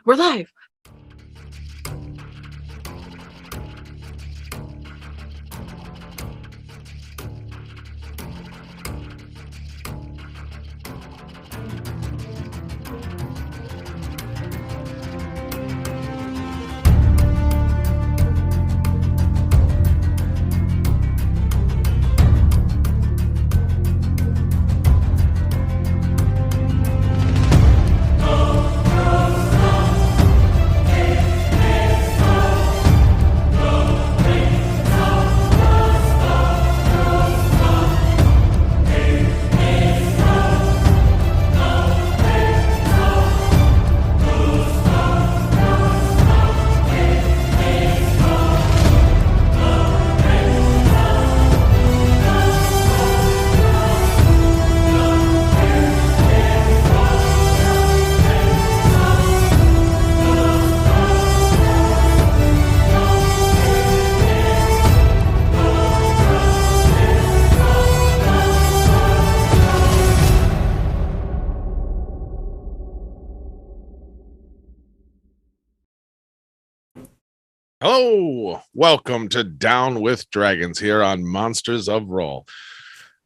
We're live. Hello, welcome to Down with Dragons here on Monsters of Roll.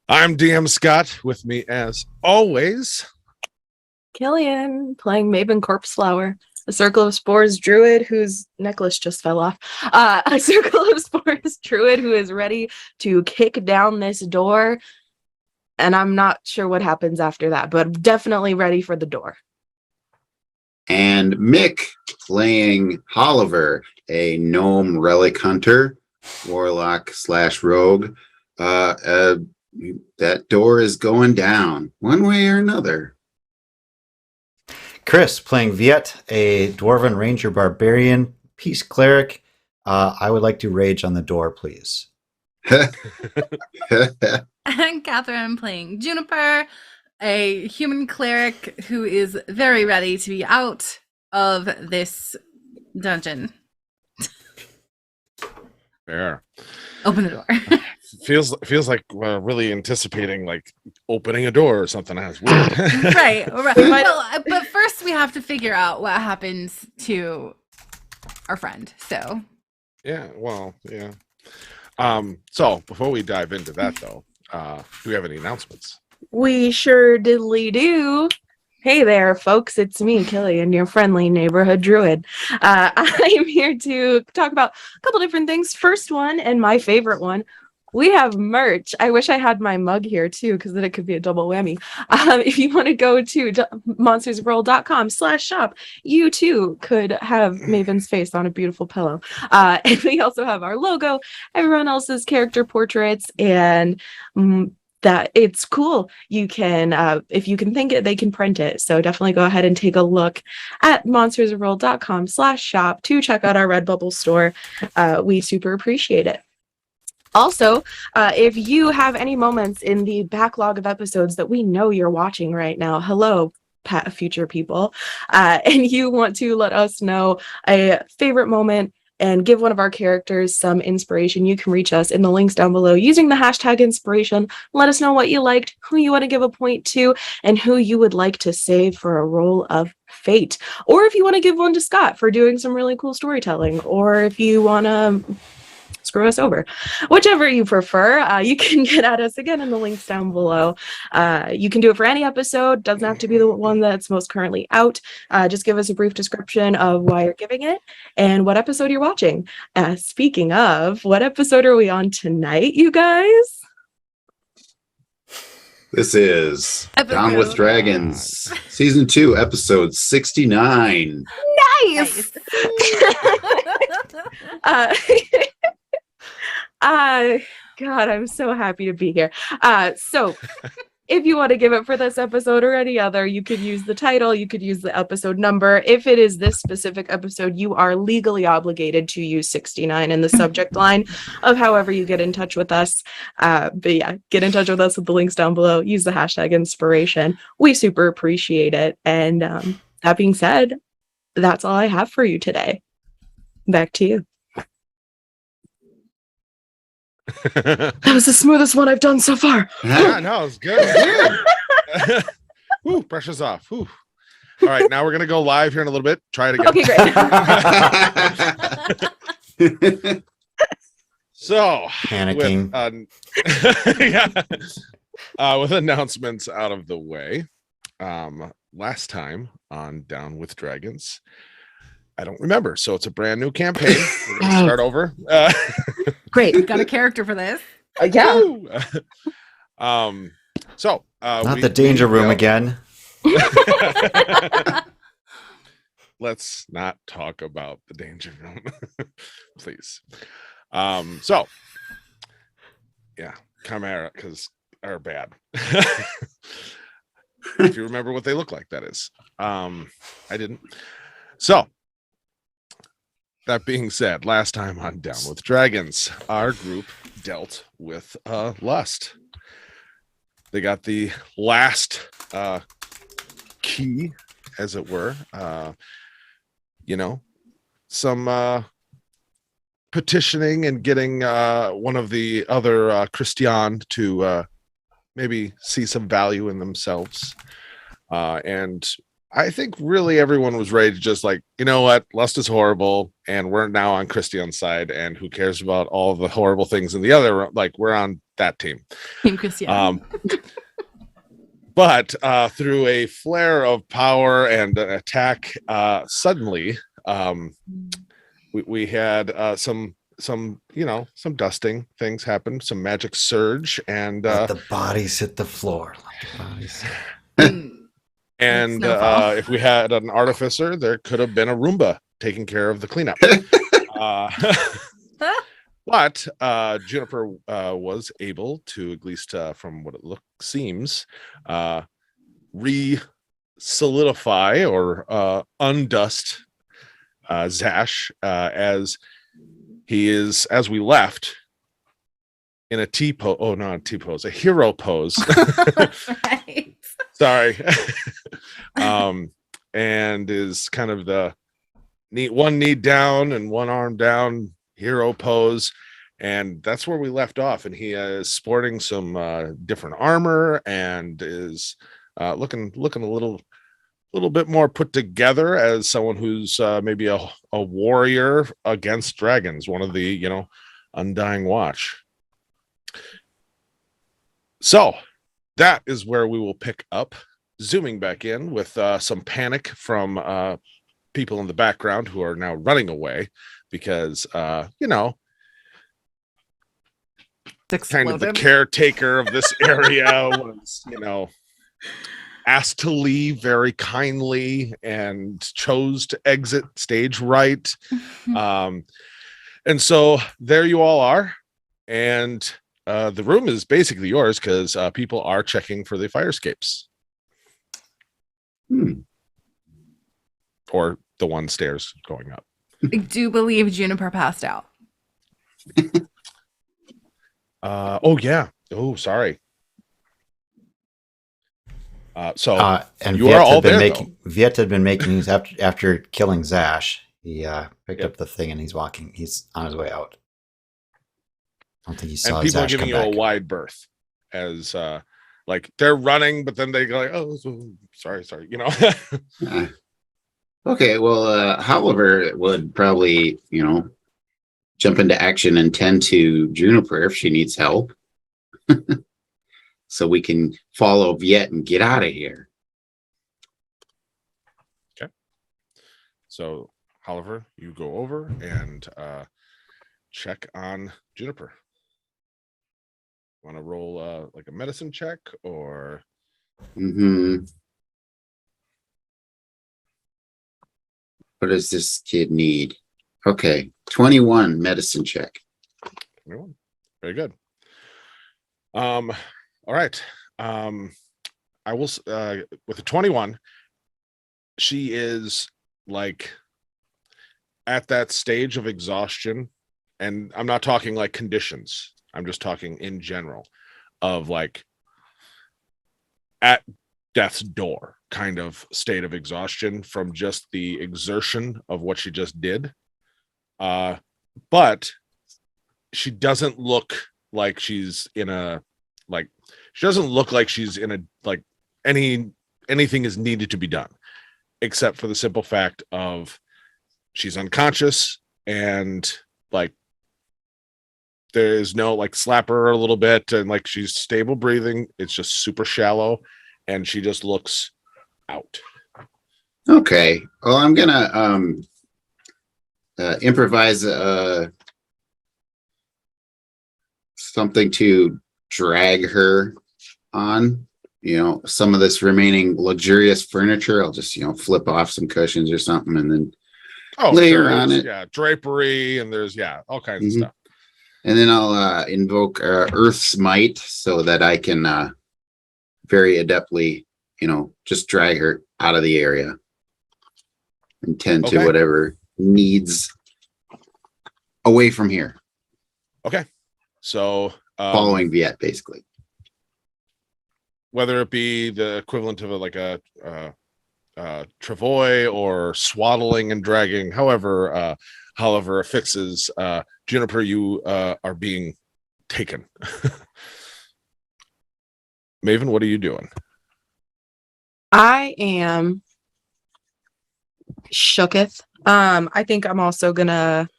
I'm DM Scott. With me, as always, Killian playing Maven Corpseflower, a Circle of Spores druid whose necklace just fell off. A Circle of Spores druid who is ready to kick down this door. And I'm not sure what happens after that, but definitely ready for the door. And Mick playing Holliver, a gnome relic hunter, warlock / rogue. That door is going down one way or another. Chris playing Viet, a dwarven ranger barbarian, peace cleric. I would like to rage on the door, please. And Catherine playing Juniper, a human cleric who is very ready to be out of this dungeon. Fair. Open the door. Feels like we're really anticipating like opening a door or something. That's weird. Right. Well, but first we have to figure out what happens to our friend. So Yeah. So before we dive into that, though, do we have any announcements? We sure diddly do. Hey there, folks. It's me, Killian, your friendly neighborhood druid. I'm here to talk about a couple different things. First one, and my favorite one, we have merch. I wish I had my mug here too, because then it could be a double whammy. If you want to go to monstersroll.com/shop, you too could have Maven's face on a beautiful pillow. And we also have our logo, everyone else's character portraits, and that it's cool. You can, if you can think it, they can print it. So definitely go ahead and take a look at monstersroll.com/shop to check out our Redbubble store. We super appreciate it. Also, if you have any moments in the backlog of episodes that we know you're watching right now, hello, future people, and you want to let us know a favorite moment and give one of our characters some inspiration, you can reach us in the links down below using the hashtag inspiration. Let us know what you liked, who you want to give a point to, and who you would like to save for a roll of fate. Or if you want to give one to Scott for doing some really cool storytelling, or if you want to screw us over, whichever you prefer. You can get at us again in the links down below. You can do it for any episode, doesn't have to be the one that's most currently out. Just give us a brief description of why you're giving it and what episode you're watching. Speaking of, what episode are we on tonight, you guys? This is Down with Dragons, Season 2, Episode 69. Nice! God, I'm so happy to be here. So if you want to give it for this episode or any other, you could use the title, you could use the episode number. If it is this specific episode, you are legally obligated to use 69 in the subject line of however you get in touch with us. But yeah, get in touch with us with the links down below. Use the hashtag inspiration. We super appreciate it. And that being said, that's all I have for you today. Back to you. That was the smoothest one I've done so far. Yeah, no, it's good. Woo, pressure's off. Woo. All right, now we're gonna go live here in a little bit. Try it again. Okay, great. So Panicking. With announcements out of the way. Last time on Down with Dragons, I don't remember, so it's a brand new campaign. We're gonna start over. Great. Got a character for this. Yeah. Woo! So Not the danger room again. Let's not talk about the danger room, please. So yeah, chimera are bad. If you remember what they look like, that is. I didn't. So that being said, last time on Down with Dragons, our group dealt with lust. They got the last key, as it were. Some petitioning and getting one of the other Christian to maybe see some value in themselves. And I think really everyone was ready to just like, you know what, lust is horrible, and we're now on Christian's side, and who cares about all the horrible things in the other, like we're on that team. Team Christian. But through a flare of power and an attack, suddenly we had some dusting things happen, some magic surge, and Let the bodies hit the floor. Let the bodies. And if we had an artificer, there could have been a Roomba taking care of the cleanup. But Juniper was able to, at least from what it seems, re-solidify or undust Zash as he is, as we left, in a T-pose. Oh, not a T-pose, a hero pose. Right. Sorry. And is kind of the one knee down and one arm down hero pose, and that's where we left off. And he is sporting some different armor and is looking a little bit more put together as someone who's maybe a warrior against dragons, one of the Undying Watch. So that is where we will pick up, zooming back in with some panic from people in the background who are now running away because kind of the caretaker of this area was asked to leave very kindly and chose to exit stage right. And so there you all are, and the room is basically yours because people are checking for the fire escapes. Or the one stairs going up. I do believe Juniper passed out. Oh yeah. Oh, sorry. And you are all there. Viet had been making these after killing Zash. He picked up the thing and he's walking. He's on his way out. I don't think he saw. And people Zash are giving you a wide berth as like they're running, but then they go like, "Oh, sorry." Okay, well, Oliver would probably, jump into action and tend to Juniper if she needs help. So we can follow Viet and get out of here. Okay. So, Oliver, you go over and check on Juniper. Want to roll like a medicine check or? What does this kid need? Okay, 21 medicine check. 21. Very good. All right. I will with a 21. She is like at that stage of exhaustion, and I'm not talking like conditions. I'm just talking in general of like at death's door kind of state of exhaustion from just the exertion of what she just did. But she doesn't look like she's in a anything is needed to be done. except for the simple fact of she's unconscious and like there is no like slap her a little bit and like she's stable breathing. It's just super shallow and she just looks out. Okay. Well, I'm gonna improvise something to drag her on. Some of this remaining luxurious furniture. I'll just flip off some cushions or something, and then lay her on it. Yeah, drapery and there's all kinds of stuff. And then I'll invoke Earth's might so that I can very adeptly, just drag her out of the area and tend to whatever needs away from here. Okay. So following Viet, basically. Whether it be the equivalent of a travois or swaddling and dragging, however it fixes, Juniper, you are being taken. Maven, what are you doing? I am shooketh. I think I'm also gonna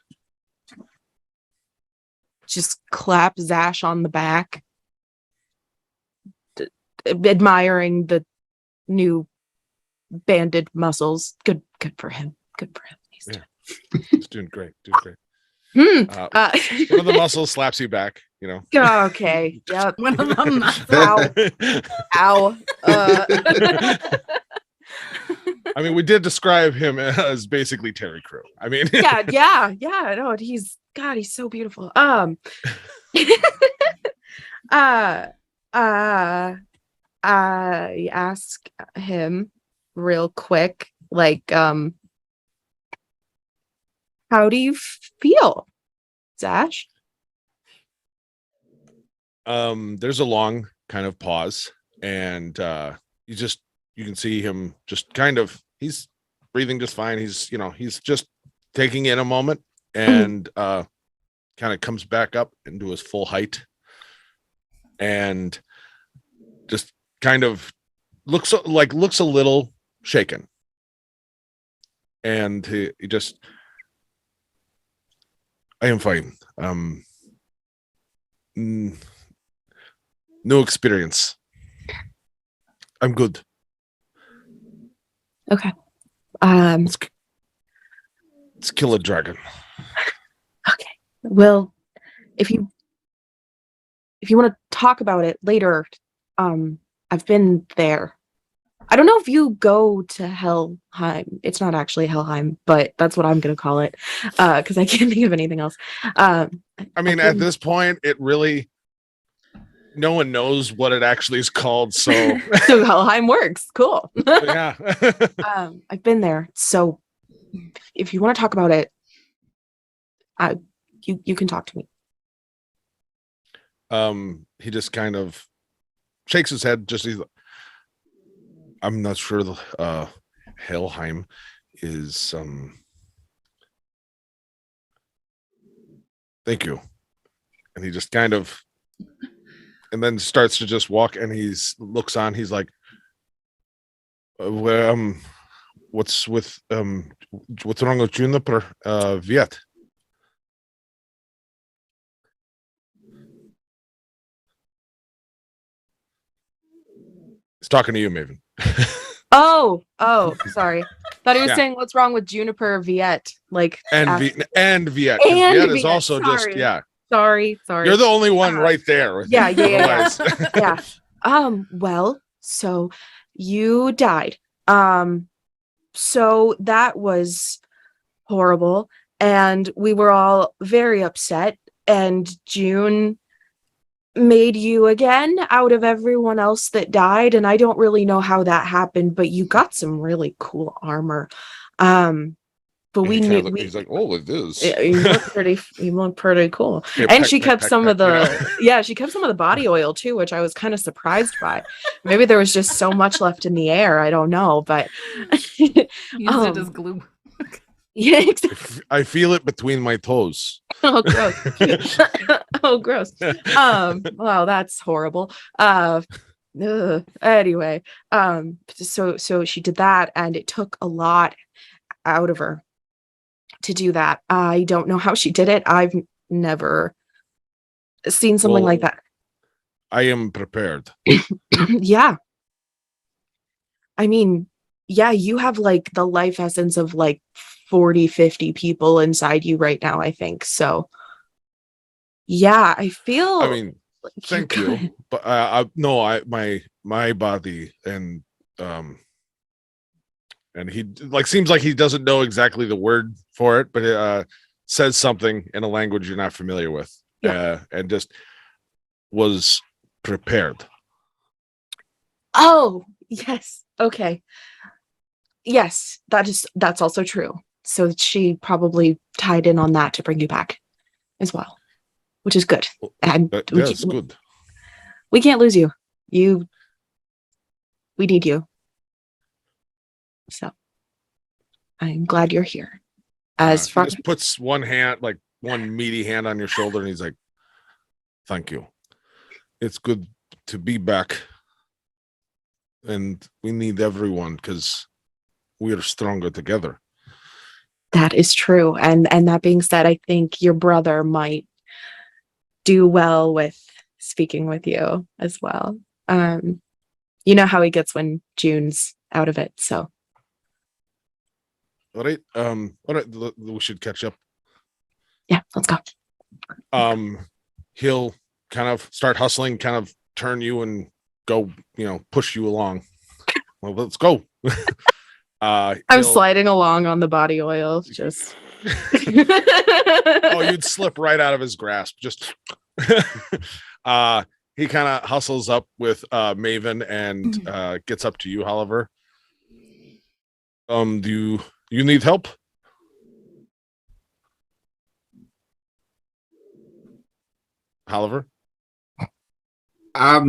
just clap Zash on the back, admiring the new banded muscles. Good for him. Good for him. He's doing great. One of the muscles slaps you back, Okay. Yep. One of them. Ow. I mean, we did describe him as basically Terry Crew. I mean, yeah. No, he's so beautiful. I ask him real quick, like, how do you feel, Zash? There's a long kind of pause, and you can see him just kind of, he's breathing just fine. He's just taking in a moment and kind of comes back up into his full height and just kind of looks a little shaken. And he just, I am fine. New experience. I'm good. Okay. Let's kill a dragon. Okay. Well, if you want to talk about it later, I've been there. I don't know if you go to Helheim. It's not actually Helheim, but that's what I'm going to call it, because I can't think of anything else. I mean, at this point, it really, no one knows what it actually is called. So, so Helheim works. Cool. Yeah. I've been there. So if you want to talk about it, you can talk to me. He just kind of shakes his head. I'm not sure the Helheim is thank you. And he just kind of, and then starts to just walk, and looks on. He's like, what's wrong with Juniper, Viet? He's talking to you, Maven. Oh, sorry. Thought he was Yeah. saying what's wrong with Juniper Viet. Like, and ask- and Viet. And Viet is Viet, also just sorry. Sorry. You're the only one right there. Yeah. Otherwise- Yeah. Well, so you died. So that was horrible, and we were all very upset, and June made you again out of everyone else that died, and I don't really know how that happened, but you got some really cool armor. But we knew he's like, oh, it is. you look pretty cool. Yeah, And peck, she peck, kept peck, some peck, of the she kept some of the body oil too, which I was kind of surprised by. Maybe there was just so much left in the air. I don't know, but Use it as glue. yeah, exactly. I feel it between my toes. Oh, gross. Oh, gross. Wow, that's horrible. Anyway, so she did that, and it took a lot out of her to do that. I don't know how she did it. I've never seen something like Well, that. I am prepared. Yeah. I mean, yeah, you have like the life essence of like 40, 50 people inside you right now, I think. So, yeah, I I feel mean, like you're thank good. you, but no, my body and he like seems like he doesn't know exactly the word for it, but says something in a language you're not familiar with, Yeah. and just was prepared. Oh, yes. Okay. Yes, that's also true. So she probably tied in on that to bring you back as well, which is good. And That's good. we can't lose you. You we need you. So I'm glad you're here. As He far just puts one hand, like one meaty hand on your shoulder, and he's like, "Thank you. It's good to be back, and we need everyone because we are stronger together." that is true. And that being said, I think your brother might do well with speaking with you as well. You know how he gets when June's out of it. So All right. All right. We should catch up. yeah, let's go. He'll kind of start hustling, kind of turn you and go, push you along. Well, let's go. I'm he'll- sliding along on the body oil, just oh, you'd slip right out of his grasp. Just he kind of hustles up with Maven and gets up to you, Oliver. Do you need help? Oliver? Yeah,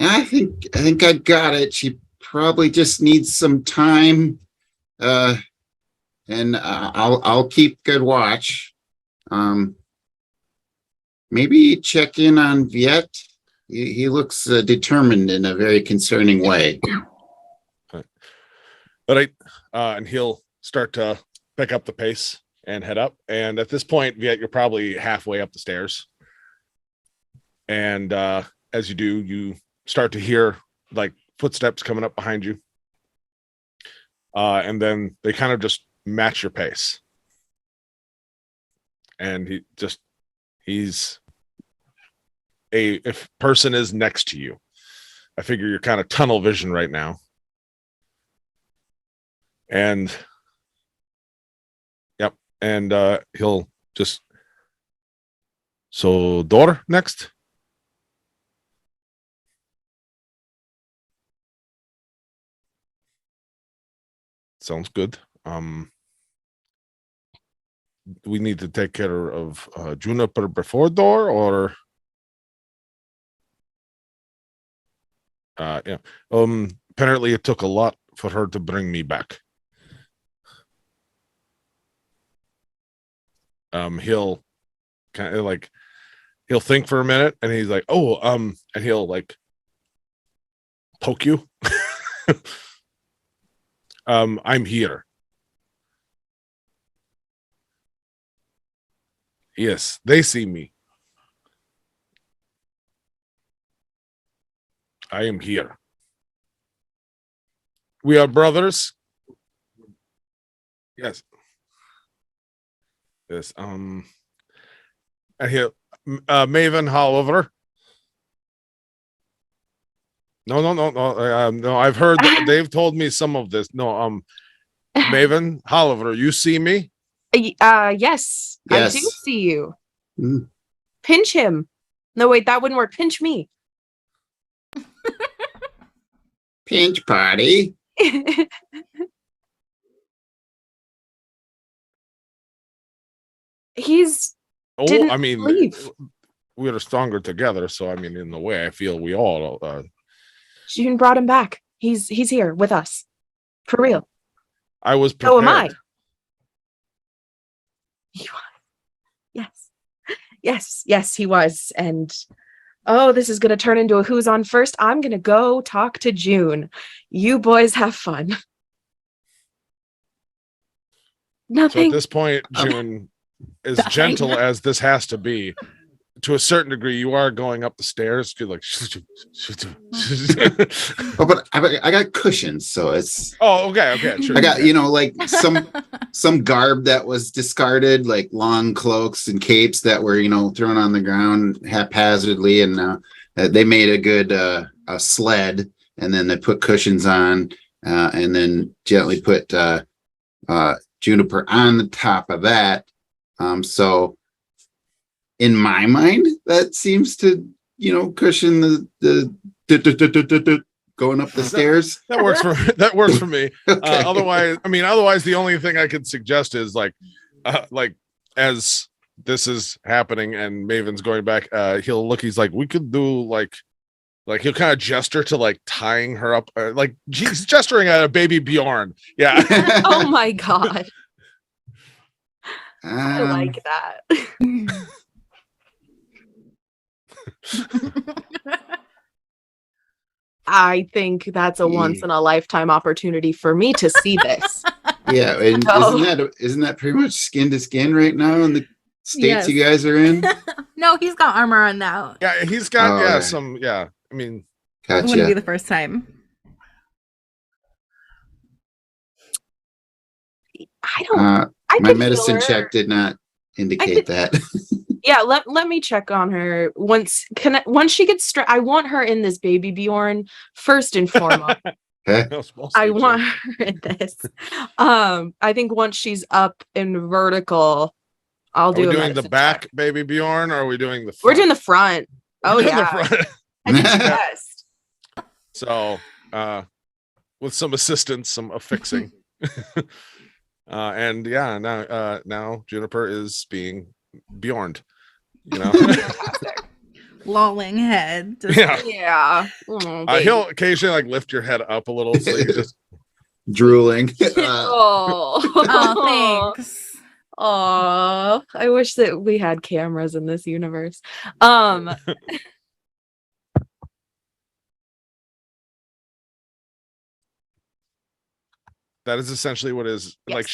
I think I got it. She probably just needs some time. And I'll keep good watch. Maybe check in on Viet. He looks determined in a very concerning way. All right. And he'll start to pick up the pace and head up. And at this point, Viet, you're probably halfway up the stairs. And as you do, you start to hear like footsteps coming up behind you. And then they kind of just match your pace. And he's if person is next to you. I figure you're kind of tunnel vision right now. And yep. And he'll just so daughter next. Sounds good. We need to take care of Juniper before door or yeah. Apparently it took a lot for her to bring me back. He'll kind of like he'll think for a minute and he's like, oh, and he'll like poke you. I'm here. Yes, they see me. I am here. We are brothers. Yes. Yes. And here, Maven, however. No. I've heard they've told me some of this. No, Maven, Oliver, you see me? Yes, I do Yes. see you. Mm. Pinch him. No, wait, that wouldn't work. Pinch me. Pinch party. He's Oh, Didn't I mean, leave. we are stronger together. So, I mean, in the way, I feel we all. June brought him back. He's here with us. For real. I was So am I. prepared. He was. Yes. Yes, he was. And Oh, this is going to turn into a who's on first. I'm going to go talk to June. You boys have fun. So at Nothing. this point, June, as Nothing. gentle as this has to be, to a certain degree, you are going up the stairs. You're like, Oh, but I got cushions, so it's. oh, okay, sure. I got like some garb that was discarded, like long cloaks and capes that were thrown on the ground haphazardly, and they made a good a sled, and then they put cushions on, and then gently put Juniper on the top of that. So in my mind, that seems to cushion the going up the stairs. That works for me. Okay. Otherwise, the only thing I could suggest is like as this is happening and Maven's going back, he'll look. He's like, we could do like he'll kind of gesture to like tying her up, like he's gesturing at a baby Bjorn. Yeah. Oh my God. I like that. I think that's a once in a lifetime opportunity for me to see this. Yeah, and So- isn't that pretty much skin to skin right now in the states Yes. you guys are in? No, he's got armor on now. Yeah, he's got Oh, okay. some. Yeah, I mean, It wouldn't be Gotcha. the first time. I don't. Uh, I my could medicine heal her. check did not indicate that. Yeah, let me check on her once. Once she gets I want her in this baby Bjorn first and foremost. I want her in this. I think once she's up and vertical, I'll Are do we a doing the medicine back, check. baby Bjorn, or are we doing the front? We're doing the front. Oh We're doing the yeah, front. I think it's best. So, with some assistance, some affixing. And yeah, now Juniper is being Bjorned. Fantastic. Lolling head. Just- Yeah. Yeah. Oh, baby. He'll occasionally like lift your head up a little, so you just Drooling. Oh. Oh, thanks. Oh, I wish that we had cameras in this universe. that is essentially what is Yes.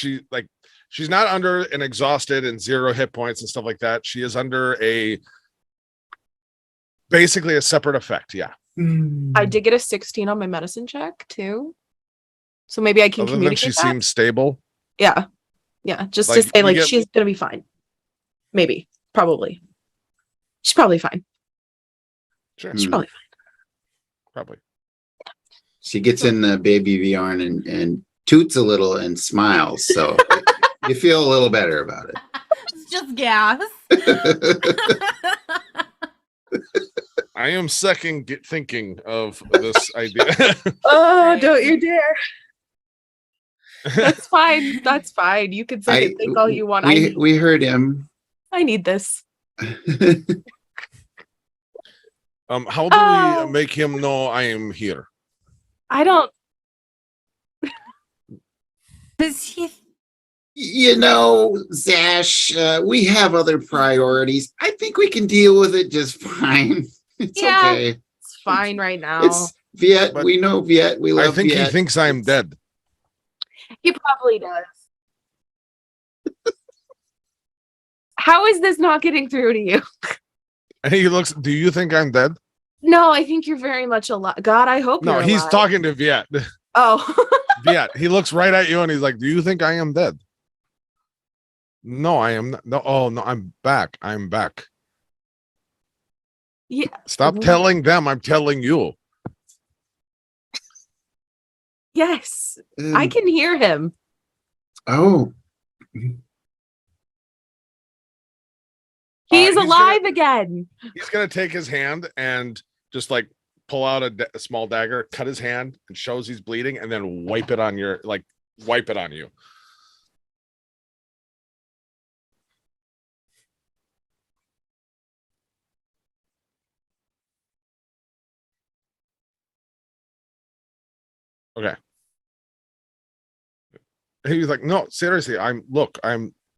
she's not under an exhausted and 0 hit points and stuff like that. She is under basically a separate effect. Yeah. I did get a 16 on my medicine check too. So maybe I can Other than communicate she that. seems stable. Yeah. Yeah. Just to Like, say you like get- she's gonna be fine. Maybe. Probably. She's probably fine. Sure. She's probably fine. Probably. She gets in the baby Bjorn and toots a little and smiles, so you feel a little better about It's just gas. it. I am thinking of this idea. Oh, Right. don't you dare. That's fine. That's fine. You can say think all you want. We heard him. I need this. How do Oh. we make him know I am here? I don't Does he? Zash, we have other priorities. I think we can deal with it just fine. It's Yeah. okay. it's fine right now. It's Viet. But We know Viet. We I love think he Viet. thinks I'm dead. He probably does. How is this not getting through to you? And he looks, do you think I'm dead? No, I think you're very much alive. God, I hope No, you're he's alive. talking to Viet. Oh. Viet, he looks right at you and he's like, do you think I am dead? No, I am not. No, oh no, I'm back. I'm back. Yeah. Stop Mhm. telling them. I'm telling you. Yes. I can hear him. Oh, He's he's alive again. He's gonna take his hand and just like pull out a small dagger, cut his hand, and shows he's bleeding, and then wipe it on you. Okay. He was like, no, seriously, I'm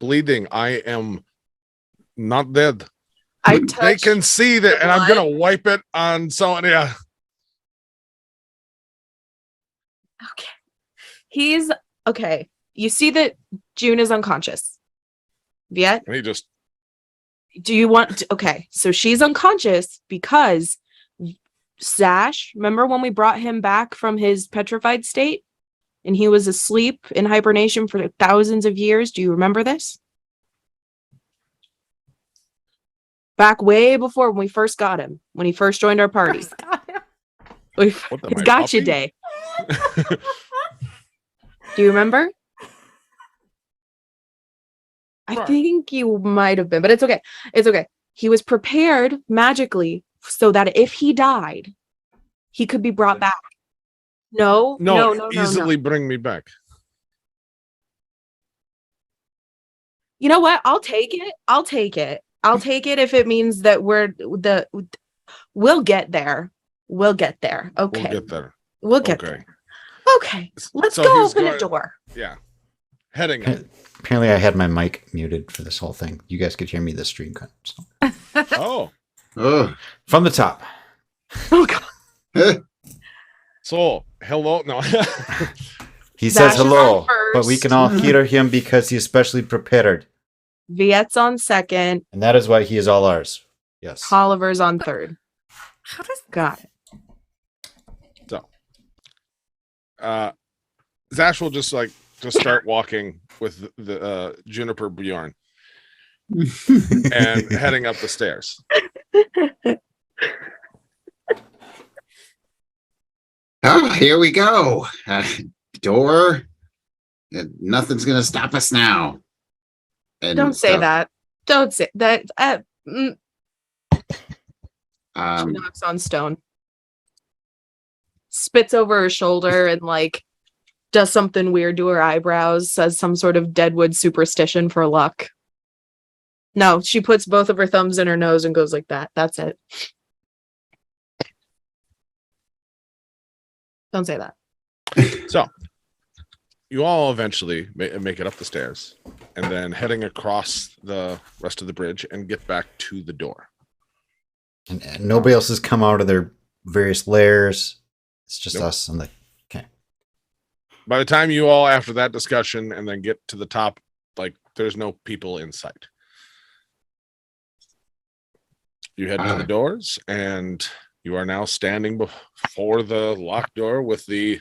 bleeding. I am not dead. I They touch. can see that, and I'm gonna wipe it on someone. Yeah. Okay. He's okay. You see that June is unconscious. Yet, And he just do you want okay, so she's unconscious because Sash, remember when we brought him back from his petrified state and he was asleep in hibernation for thousands of years? Do you remember this? Back way before when we first got him, when he first joined our party. What It's my gotcha puppy? day. Do you remember? I Sure. think you might have been, but it's okay. It's okay. He was prepared magically so that if he died, he could be brought back. No, no. easily bring me back. You know what? I'll take it. I'll take it. I'll take it if it means that we'll get there. We'll get there. Okay. We'll get there. We'll get Okay. there. Okay. S- Let's so go he's open going- a door. Yeah. Heading up. Apparently, I had my mic muted for this whole thing. You guys could hear me this stream cut. So. Oh, Oh, From the top. Oh god. so hello. No. He Dash says is hello, on but we first. can all hear him because he is specially prepared. Viet's on second. And that is why he is all ours. Yes. Oliver's on third. How does Got it. So, Zash will just start walking with the Juniper Bjorn and heading up the stairs. oh, here we go. Door. Nothing's gonna stop us now. And Don't say that. Don't say that. She Um, knocks on stone. Spits over her shoulder and does something weird to her eyebrows, says some sort of Deadwood superstition for luck. No, she puts both of her thumbs in her nose and goes like that. That's it. Don't say that. So, you all eventually make it up the stairs and then heading across the rest of the bridge and get back to the door. And nobody else has come out of their various lairs. It's just Nope. us and the. Okay. By the time you all, after that discussion, and then get to the top, there's no people in sight. You head to the doors, and you are now standing before the locked door with the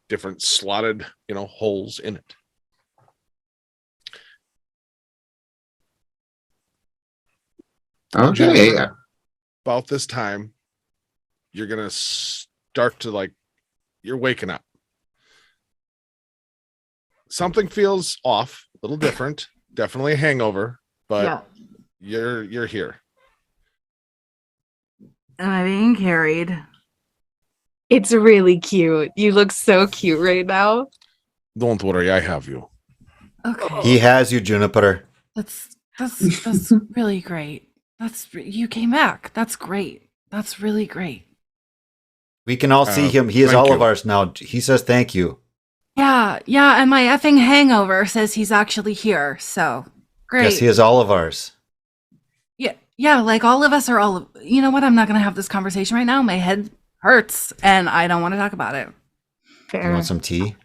different slotted, holes in it. okay. About this time, you're gonna start to you're waking up. Something feels off, a little different, definitely a hangover, but you're here. am I being carried? It's really cute. You look so cute right now. Don't worry, I have you. Okay. He has you, Juniper. That's really great. You came back. That's great. That's really great. We can all see him. He is thank all you. of ours now. He says thank you. Yeah, and my effing hangover says he's actually here. So great. Yes, he is all of ours. Yeah, all of us are all. You know what? I'm not gonna have this conversation right now. My head hurts, and I don't want to talk about it. You Fair. want some tea?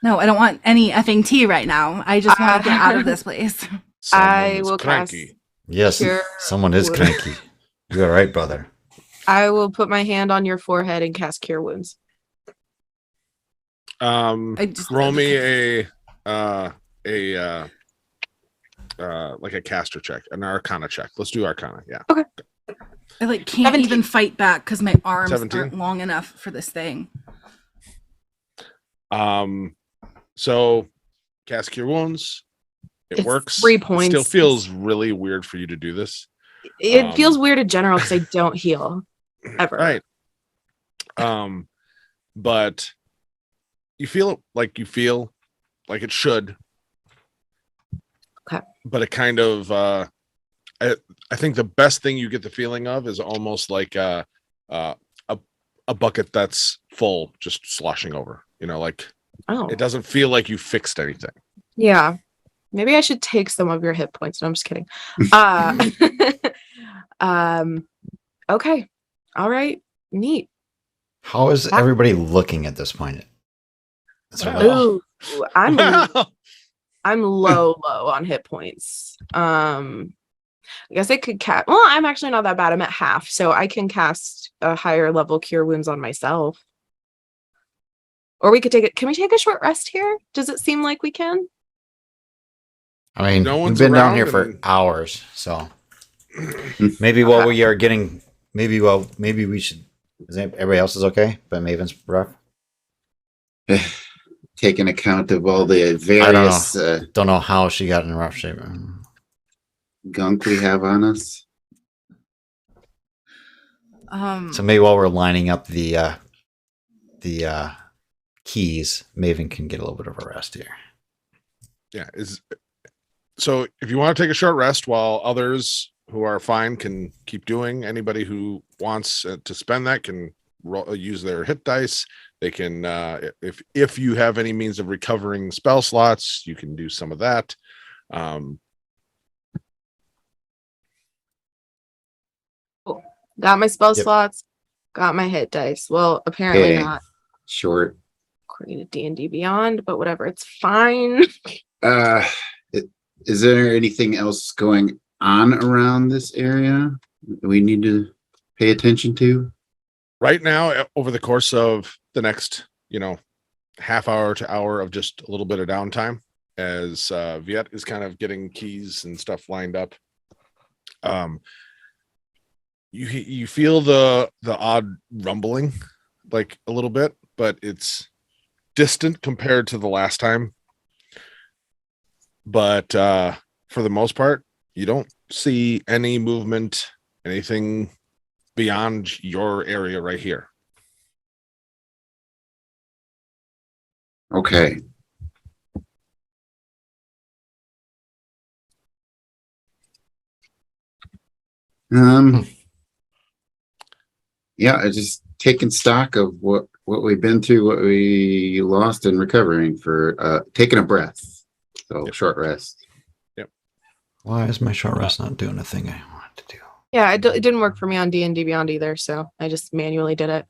No, I don't want any effing tea right now. I just want to get out of this place. I Someone is will cranky. Yes, Sure someone is would. cranky. You're all right, brother. I will put my hand on your forehead and cast Cure Wounds. I just Roll me a caster check, an arcana check. Let's do arcana. Yeah. I can't 17. even fight back because my arms 17? aren't long enough for this thing. So cast cure wounds. It It's works. 3 It points. still feels really weird for you to do this. It feels weird in general because I don't heal ever. Right. But you feel like it should. Okay. But it kind of I think the best thing you get the feeling of is almost like a bucket that's full just sloshing over. Oh, It doesn't feel like you fixed anything. yeah. Maybe I should take some of your hit points. No, I'm just kidding. Okay. All right. Neat. How is everybody looking at this point? That's what Well, Ooh, I'm low on hit points. I guess I could cast. Well, I'm actually not that bad. I'm at half, so I can cast a higher level cure wounds on myself. Or we could take it. Can we take a short rest here? Does it seem like we can? I mean, No we've one's been down around here for and- hours, so maybe while we are getting, maybe we should. Everybody else is okay, but Maven's rough. Taking account of all the I various don't know how she got in rough shape. gunk we have on us. So maybe while we're lining up the keys, Maven can get a little bit of a rest here. Yeah. So if you want to take a short rest while others who are fine can keep doing, anybody who wants to spend that can use their hit dice. They can, if you have any means of recovering spell slots, you can do some of that. Got my spell Yep. slots. Got my hit dice. Well, apparently Okay. not Short. according to D&D Beyond, but whatever. It's fine. Is there anything else going on around this area that we need to pay attention to? Right now, over the course of the next, half hour to hour of just a little bit of downtime, as Viet is kind of getting keys and stuff lined up. You feel the odd rumbling, like a little bit, but it's distant compared to the last time. But for the most part, you don't see any movement, anything beyond your area right here. Okay. Yeah, I just taking stock of what we've been through, what we lost, and recovering for taking a breath. So Yep. short rest. Why is my short rest not doing the thing I want to do? Yeah, it didn't work for me on D&D Beyond either, so I just manually did it.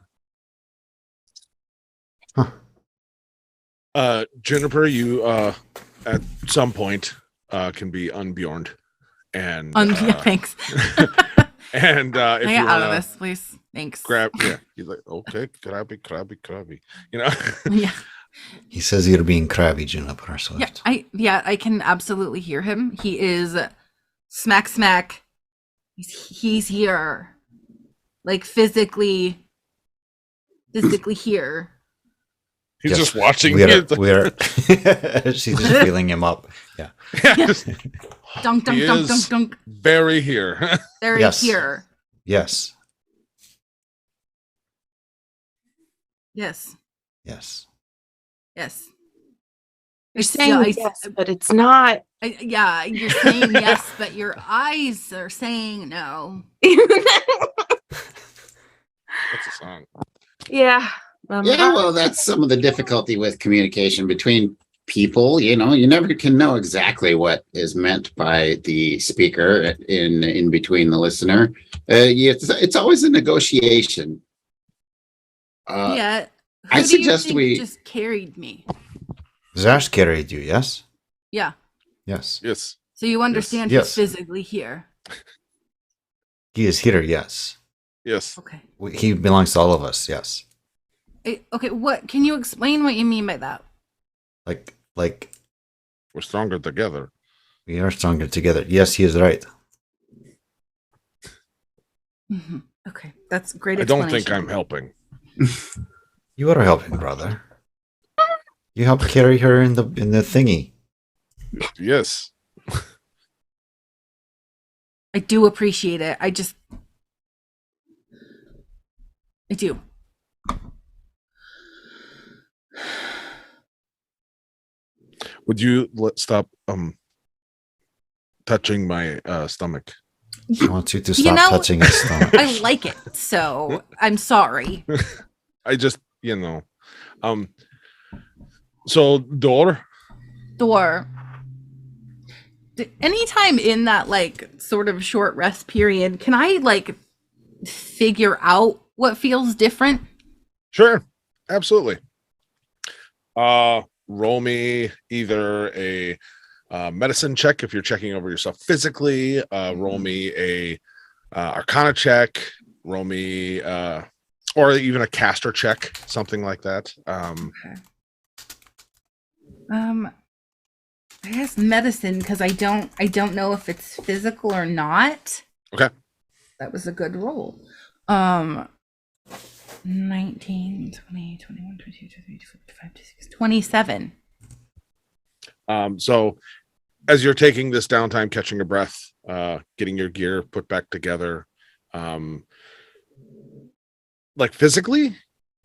Juniper, you at some point can be unbjorned, and Yeah, thanks. and if Can I you get out of wanna this, please? Thanks. grab, he's like, okay, crabby, Yeah. He says you're being crabby, Juniper. So Yeah, I can absolutely hear him. He is smack. He's here. Like physically here. He's Yes, just watching. We're she's just feeling him up. Yeah. Dunk, He dunk, dunk, is- dunk, dunk. very here. They're Yes. here. Yes. Yes. Yes. Yes. You're It's saying just- yes, but it's not. Yeah, you're saying yes, but your eyes are saying no. That's a song. Yeah. Yeah, well, that's some of the difficulty with communication between people. You never can know exactly what is meant by the speaker in between the listener. It's always a negotiation. Yeah. I Who do you suggest think we- just carried me. Zash carried you, yes? Yeah. Yes. Yes. So you understand Yes. he's physically here. He is here, yes. Yes. Okay. He belongs to all of us, yes. Okay, what can you explain what you mean by that? Like We're stronger together. we are stronger together. Yes, he is right. Mhm. Okay, that's great. I don't think explanation. I'm helping. You are helping, brother. You helped carry her in the thingy. Yes. I do appreciate it. I do. Would you stop touching my stomach? He wants you to You stop know- touching his stomach. I like it, so I'm sorry. I just, so door. Door. anytime in that like sort of short rest period, can I like figure out what feels different? Sure, absolutely. Roll me either a medicine check if you're checking over yourself physically. Roll me a Arcana check. Roll me or even a caster check, something like that. Okay. I guess medicine, because I don't know if it's physical or not. Okay. That was a good roll. 19, 20, 21, 22, 23, 25, 26, 27. So as you're taking this downtime, catching your breath, getting your gear put back together, like physically,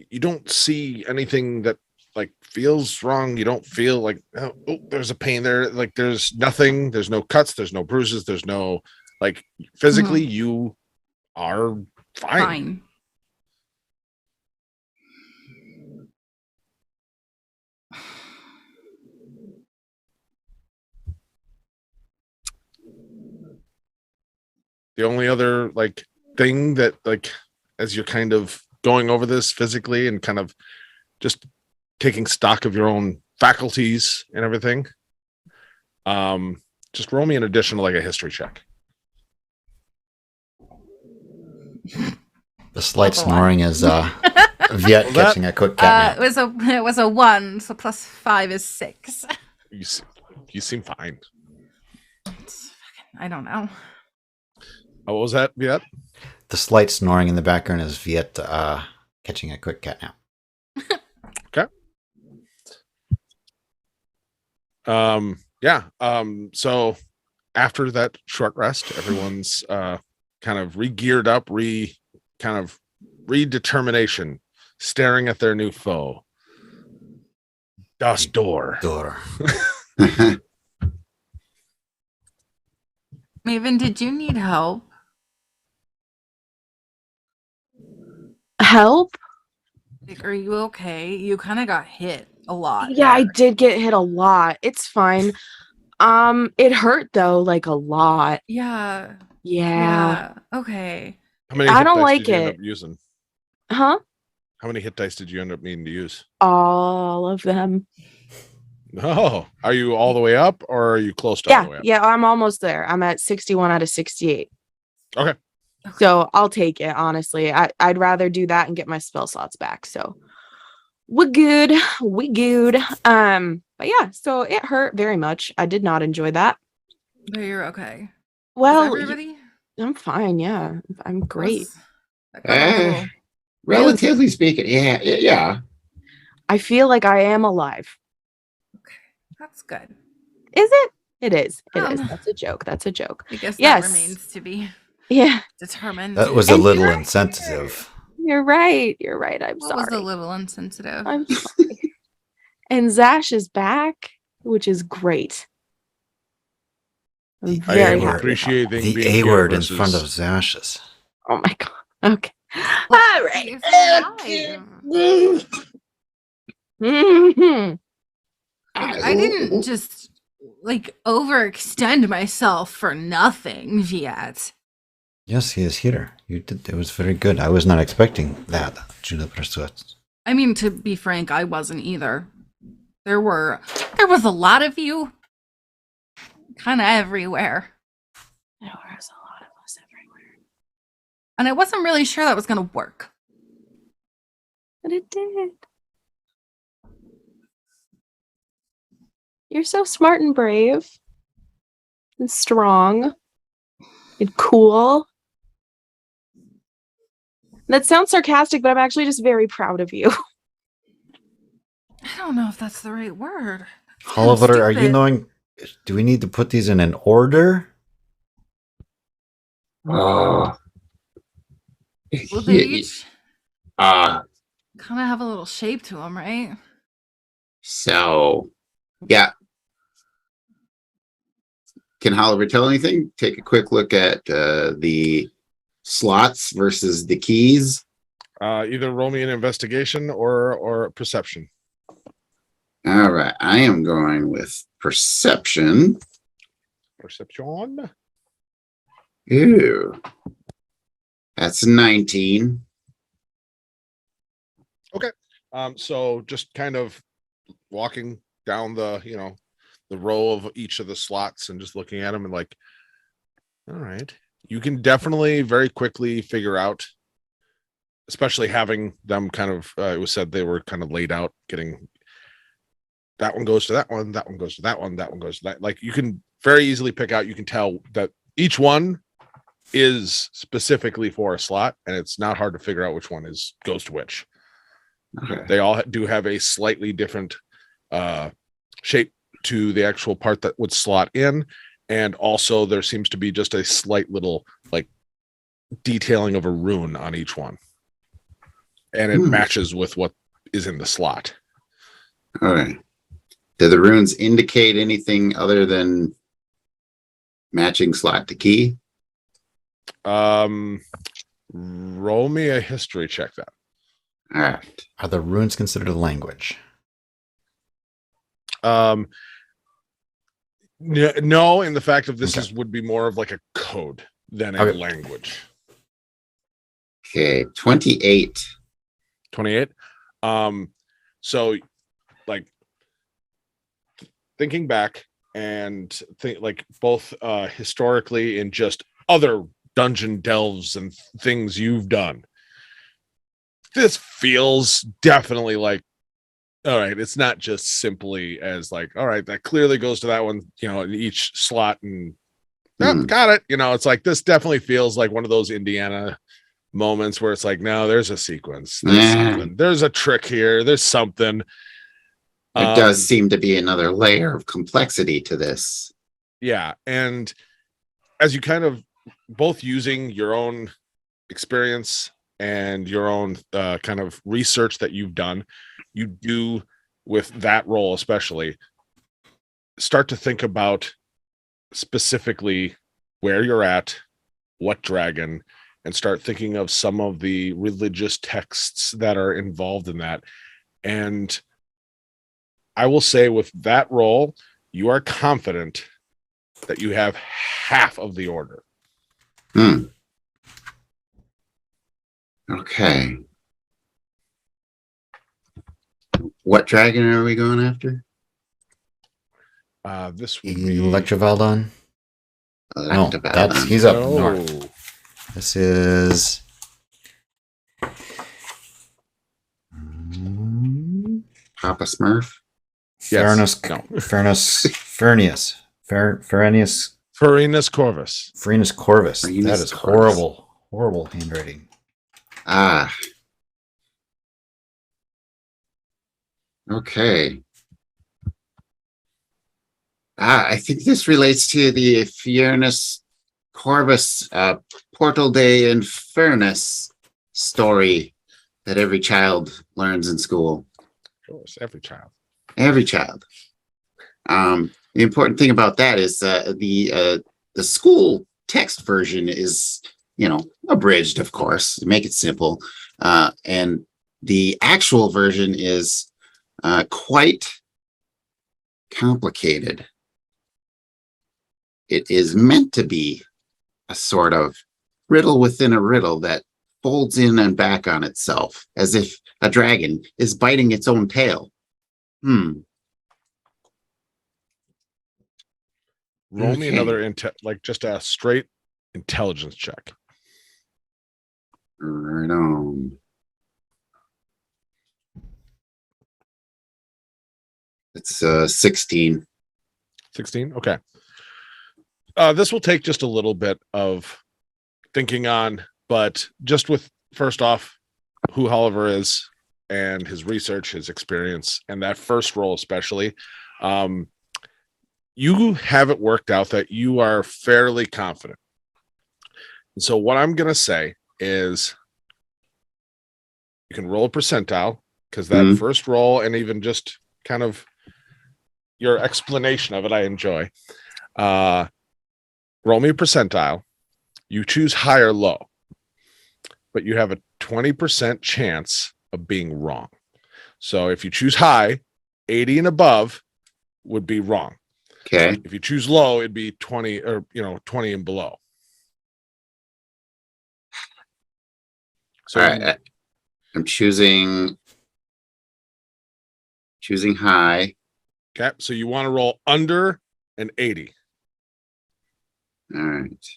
you don't see anything that like feels wrong. You don't feel like, oh, there's a pain there. Like there's nothing, there's no cuts, there's no bruises, there's no, like physically you are fine. The only other like thing that like as you're kind of going over this physically and kind of just taking stock of your own faculties and everything, just roll me an additional like a history check. The slight snoring is Viet catching a quick cat nap. It was a 1, so plus 5 is 6. You seem fine. I don't know. Oh, what was that, Viet? The slight snoring in the background is Viet catching a quick cat nap. Okay. Yeah. So after that short rest, everyone's kind of re-geared up, redetermination, staring at their new foe. Dust door. Maven, did you need help? Help? Like, are you okay? You kind of got hit a lot. Yeah, I there. did get hit a lot. It's fine. It hurt though, like a lot. Yeah. Yeah. Okay. How many I hit don't dice like did you end it. up using? Huh? How many hit dice did you end up needing to use? All of them. Oh, are you all the way up or are you close to all the way up? Yeah, I'm almost there. I'm at 61 out of 68. Okay. So I'll take it, honestly. I'd rather do that and get my spell slots back. So we're good. We good. But yeah, so it hurt very much. I did not enjoy that. But you're okay. Well, Is everybody? I'm fine. Yeah, I'm great. That got a little- Relatively speaking, yeah. I feel like I am alive. That's good. Is it? It is. It is. Um, That's a joke. That's a joke. I guess Yes. that remains to be Yeah, determined. That was a And little you're- insensitive. you're right. You're right. I'm What was a sorry. little insensitive? I'm sorry. And Zash is back, which is great. I'm The very A happy. word. Appreciate being The here A word in versus- front of Zash's. Oh my god. Okay. Well, All right. you're alive. Mhm. I didn't just like overextend myself for nothing, Viet. Yes, he is here. You did. It was very good. I was not expecting that, Juniper Sweat. I mean, to be frank, I wasn't either. There was a lot of you kind of everywhere. There was a lot of us everywhere. And I wasn't really sure that was going to work. But it did. You're so smart and brave. And strong. And cool. That sounds sarcastic, but I'm actually just very proud of you. I don't know if that's the right word. Oliver, are you Stupid. knowing? Do we need to put these in an order? Well, they each Uh, kind of have a little shape to them, right? so yeah. Can Oliver tell anything? Take a quick look at the slots versus the keys. Either roll me an investigation or perception. All right, I am going with perception. Perception. Ew. That's 19. So just kind of walking down the, the row of each of the slots and just looking at them and like, all right, you can definitely very quickly figure out, especially having them kind of, it was said they were kind of laid out, getting that one goes to that one, that one goes to that one, that one goes to that. Like you can very easily pick out, you can tell that each one is specifically for a slot, and it's not hard to figure out which one goes to which. Okay. They all do have a slightly different shape to the actual part that would slot in, and also there seems to be just a slight little like detailing of a rune on each one, and it matches with what is in the slot. All right. Do the runes indicate anything other than matching slot to key? Roll me a history check that. All right. Are the runes considered a language? No, in the fact of this would be more of like a code than a language. Okay, 28. 28. So like thinking back and think like both historically and just other dungeon delves and things you've done, this feels definitely like, all right, it's not just simply as like, all right, that clearly goes to that one, in each slot, and got it. It's like, this definitely feels like one of those Indiana moments where it's like, no, there's a sequence, there's something, there's a trick here, there's something. It does seem to be another layer of complexity to this. Yeah, and as you kind of both using your own experience and your own kind of research that you've done, you do with that role especially start to think about specifically where you're at, what dragon, and start thinking of some of the religious texts that are involved in that. And I will say with that role, you are confident that you have half of the order. Okay. What dragon are we going after? This would be Electrovaldon? No, he's up north. This is Papa Smurf. Yes. Furnius Corvus. Frenus Corvus. Frenus That is Corvus. horrible handwriting. Okay. I think this relates to the Furnus Corvus Portal de Infernus story that every child learns in school. Of course, every child. Every child. The important thing about that is the school text version is, abridged, of course, to make it simple. And the actual version is quite complicated. It is meant to be a sort of riddle within a riddle that folds in and back on itself, as if a dragon is biting its own tail. Roll me Okay. another just a straight intelligence check. Right on. It's 16. 16. Okay. This will take just a little bit of thinking on, but just with first off, who Oliver is and his research, his experience, and that first role especially, you have it worked out that you are fairly confident. And so what I'm going to say is you can roll a percentile, because that first roll and even just kind of your explanation of it, I enjoy. Roll me a percentile. You choose high or low, but you have a 20% chance of being wrong. So if you choose high, 80 and above would be wrong. Okay. If you choose low, it'd be 20 or 20 and below. So All right. I'm choosing high. okay, so you want to roll under an 80. All right.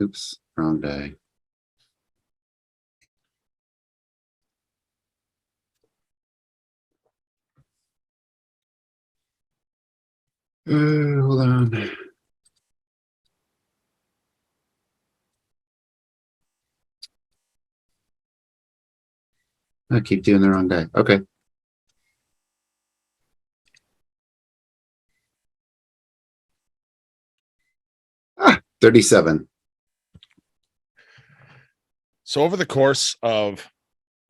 Oops, wrong die. Hold on. I keep doing the wrong die. Okay. 37. So over the course of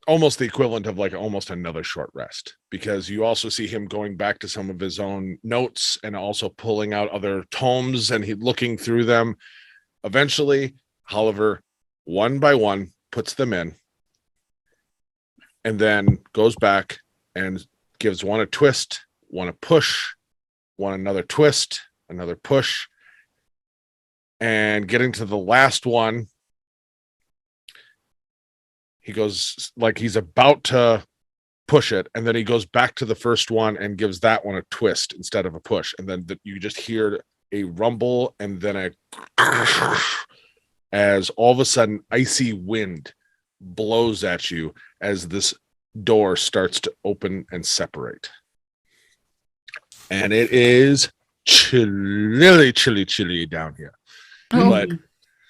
almost the equivalent of like almost another short rest, because you also see him going back to some of his own notes and also pulling out other tomes and he looking through them. Eventually, Oliver, one by one, puts them in and then goes back and gives one a twist, one a push, one another twist, another push. And getting to the last one, he goes like he's about to push it, and then he goes back to the first one and gives that one a twist instead of a push, and then you just hear a rumble and then a as all of a sudden icy wind blows at you as this door starts to open and separate, and it is chilly down here. Oh, But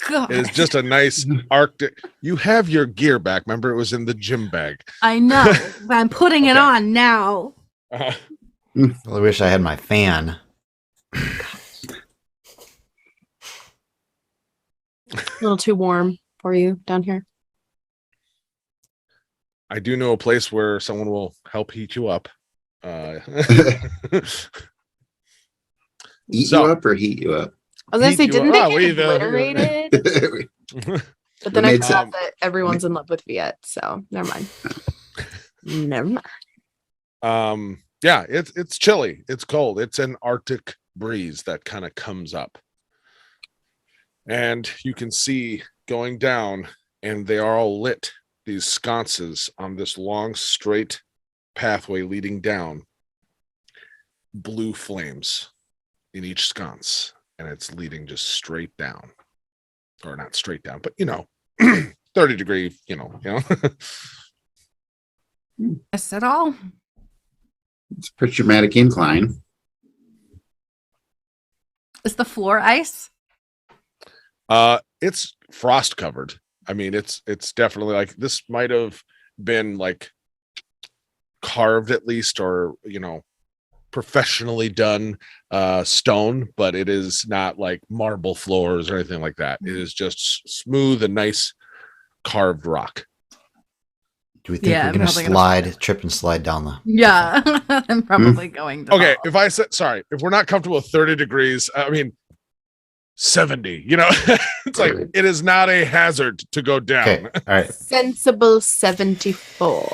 God. it is just a nice Arctic. You have your gear back. Remember, it was in the gym bag. I know, but I'm putting it Okay. on now. Uh, Well, I wish I had my fan. A little too warm for you down here. I do know a place where someone will help heat you up. Eat So- you up or heat you up? I was gonna Heat say, you didn't up. they We get the- obliterated? But then I made forgot some- that everyone's in love with Viet, so never mind. Never mind. Yeah, it's chilly. It's cold. It's an Arctic breeze that kind of comes up. And you can see going down, and they are all lit, these sconces on this long, straight pathway leading down. Blue flames in each sconce, and it's leading just straight down. Or not straight down, but 30 degree, I said all. It's a pretty dramatic incline. Is the floor ice? It's frost covered. I mean, it's definitely like this might have been like carved at least, or professionally done stone, but it is not like marble floors or anything like that. It is just smooth and nice carved rock. Do we think Yeah, we're I'm going to probably gonna- trip and slide down the? Yeah, I'm probably going to. Okay, fall. if I said sorry, if we're not comfortable with 30 degrees, I mean 70, it's like it is not a hazard to go down. Okay, all right. Sensible 74.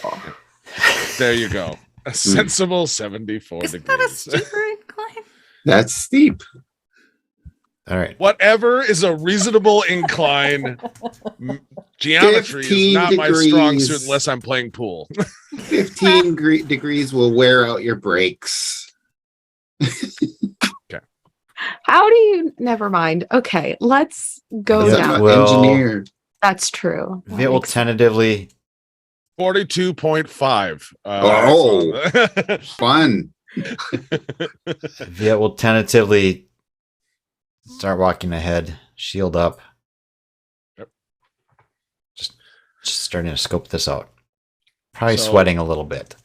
There you go. A sensible 74 Isn't that a degrees. steeper incline? That's steep. All right. Whatever is a reasonable incline. Geometry is 15 not my strong degrees. suit unless I'm playing pool. 15 degrees will wear out your brakes. How do you? Never mind. Okay, let's go Yeah, I'm down. not well- engineer. That's true. That It will makes sense. tentatively 42.5. Oh. Fun. Viet will tentatively start walking ahead, shield up. Yep. Just starting to scope this out. Probably So, sweating a little bit.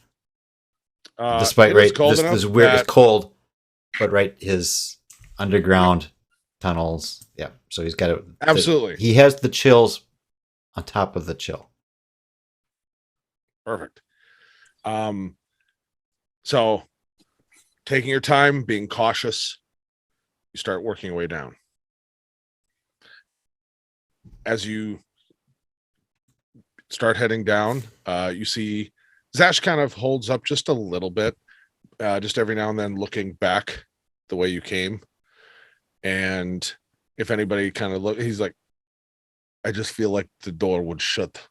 Despite it is right, cold this enough is weird. that- It's cold, but right, his underground tunnels. Yeah, so he's got it. Absolutely. He has the chills on top of the chill. Perfect. So taking your time, being cautious, you start working your way down. As you start heading down, you see Zash kind of holds up just a little bit, just every now and then looking back the way you came. And if anybody kind of look, he's like, I just feel like the door would shut.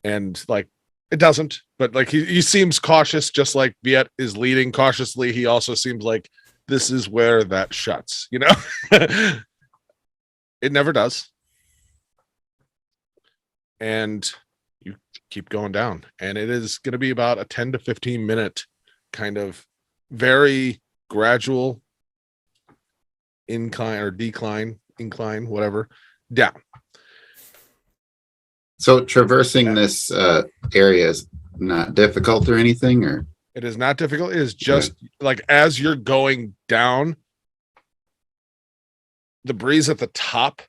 And like, it doesn't, but like he seems cautious, just like Viet is leading cautiously. He also seems like this is where that shuts, you know? It never does. And you keep going down, and it is going to be about a 10 to 15 minute kind of very gradual incline or decline, whatever, down. So traversing this area is not difficult or anything, or It is not difficult. It is just like as you're going down, the breeze at the top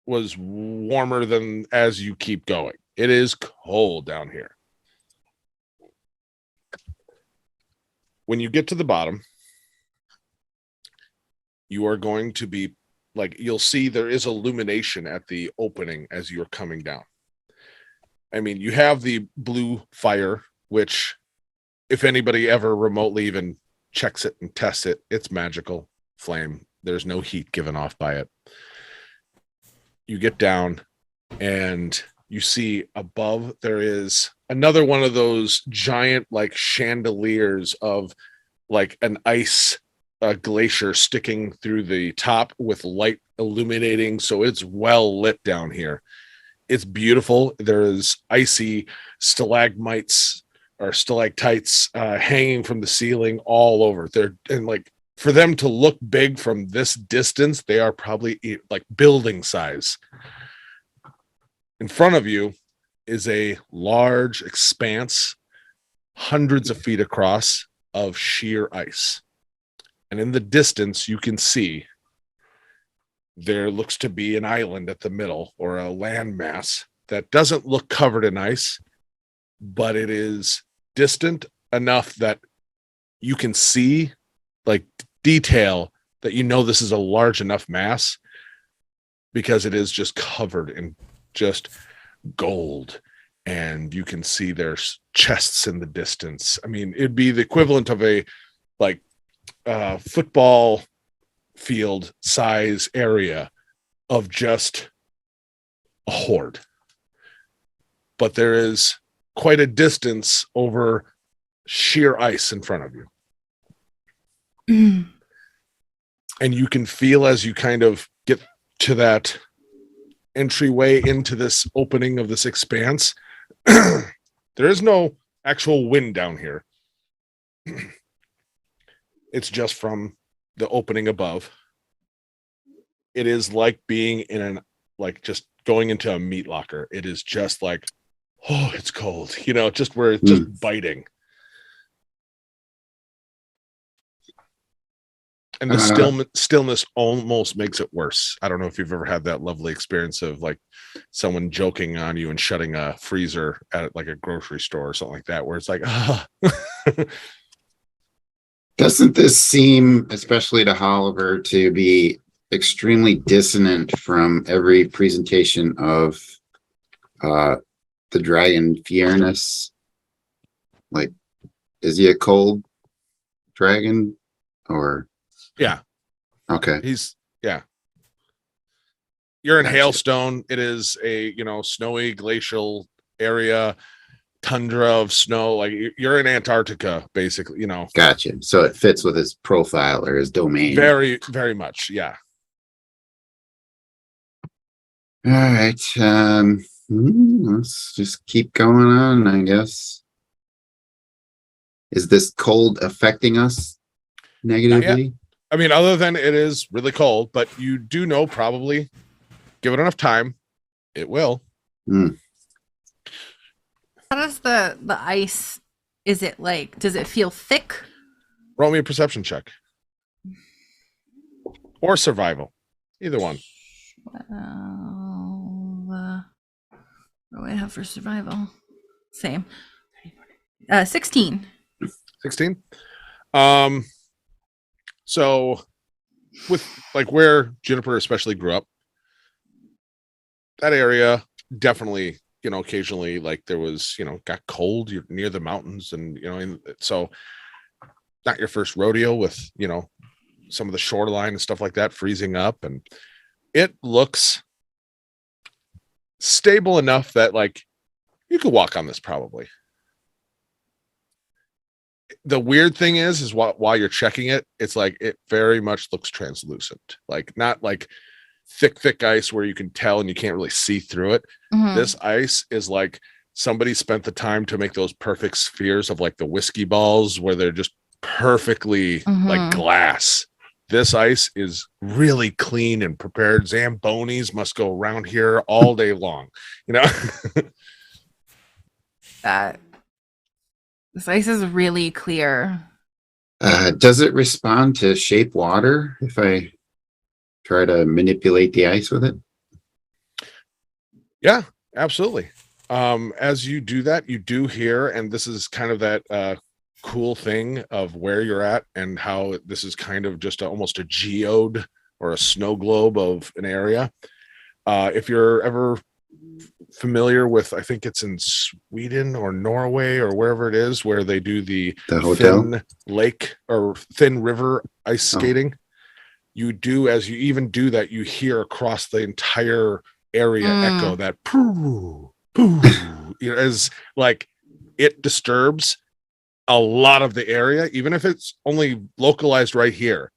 was warmer than as you keep going. It is cold down here. When you get to the bottom, you are going to be like, you'll see there is illumination at the opening as you're coming down. I mean, you have the blue fire, which if anybody ever remotely even checks it and tests it, it's magical flame. There's no heat given off by it. You get down and you see above there is another one of those giant like chandeliers of like an ice glacier sticking through the top with light illuminating. So it's well lit down here. It's beautiful. There's icy stalagmites or stalactites hanging from the ceiling all over there. And like for them to look big from this distance, they are probably like building size. In front of you is a large expanse, hundreds of feet across, of sheer ice. And in the distance, you can see there looks to be an island at the middle, or a landmass that doesn't look covered in ice, but it is distant enough that you can see like detail that you know this is a large enough mass, because it is just covered in just gold, and you can see there's chests in the distance. I mean, it'd be the equivalent of a like football field size area of just a hoard. But there is quite a distance over sheer ice in front of you. And you can feel as you kind of get to that entryway into this opening of this expanse, there is no actual wind down here. It's just from the opening above. It is like being in an, like just going into a meat locker. It is just like, oh, it's cold, you know, just where it's just biting. And the stillness almost makes it worse. I don't know if you've ever had that lovely experience of like someone joking on you and shutting a freezer at like a grocery store or something like that, where it's like, ah. Doesn't this seem, especially to Oliver, to be extremely dissonant from every presentation of the dragon Fiernus? Like, is he a cold dragon or? Yeah. Okay. He's, yeah. You're in Gotcha. Hailstone. It is a, you know, snowy glacial area, tundra of snow. Like you're in Antarctica, basically, you know. Gotcha. So it fits with his profile or his domain. Very, very much. Yeah. All right. Let's just keep going on, I guess. Is this cold affecting us negatively? I mean, other than it is really cold, but you do know, probably give it enough time, it will. Mm. How does the ice, is it like, does it feel thick? Roll me a perception check. Or survival. Either one. What do I have for survival? Same. 16. 16. So with like where Juniper especially grew up, that area definitely, you know, occasionally like there was, you know, got cold. You're near the mountains, and you know, and so not your first rodeo with, you know, some of the shoreline and stuff like that freezing up, and it looks stable enough that like you could walk on this probably. The weird thing is while you're checking it, it's like it very much looks translucent, like not like thick ice where you can tell and you can't really see through it. Mhm. This ice is like somebody spent the time to make those perfect spheres of like the whiskey balls where they're just perfectly like Mhm. glass. This ice is really clean and prepared. Zambonis must go around here all day long, you know. That this ice is really clear. Does it respond to shape water if I try to manipulate the ice with it? Yeah, absolutely. As you do that, you do hear, and this is kind of that cool thing of where you're at and how this is kind of just almost a geode or a snow globe of an area. If you're ever familiar with, I think it's in Sweden or Norway or wherever it is, where they do the hotel? thin lake or thin river ice skating. You do, as you even do that, you hear across the entire area echo that poo, poo, you know, as like it disturbs a lot of the area, even if it's only localized right here.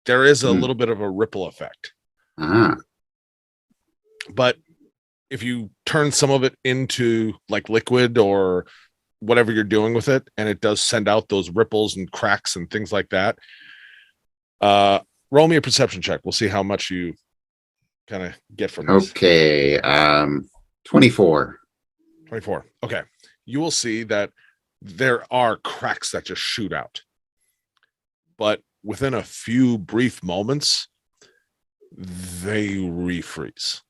There is a little bit of a ripple effect. But if you turn some of it into like liquid or whatever you're doing with it, and it does send out those ripples and cracks and things like that, roll me a perception check. We'll see how much you kind of get from this. Okay. 24. 24. Okay. You will see that there are cracks that just shoot out. But within a few brief moments, they refreeze.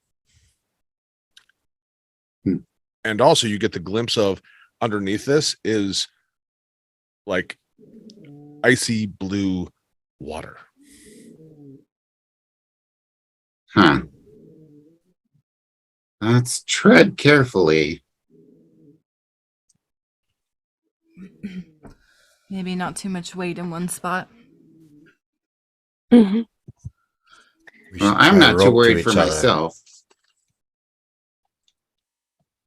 And also you get the glimpse of underneath this is like icy blue water. Huh. Let's tread carefully. Maybe not too much weight in one spot. Mhm. We Well, should I'm tie a not too rope to worried each for other. myself.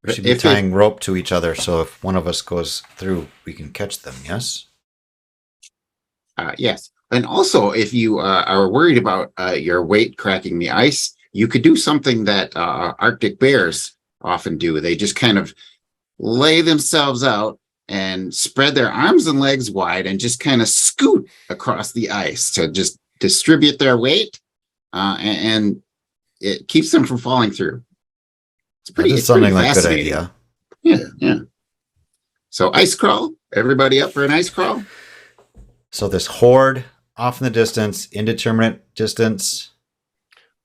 We should be If it- tying rope to each other, so if one of us goes through, we can catch them. Yes. Yes. And also, if you are worried about your weight cracking the ice, you could do something that Arctic bears often do. They just kind of lay themselves out and spread their arms and legs wide and just kind of scoot across the ice to just distribute their weight, and it keeps them from falling through. It's That is it's pretty something like good fascinating. idea. Yeah. So ice crawl. Everybody up for an ice crawl? So this horde off in the distance, indeterminate distance.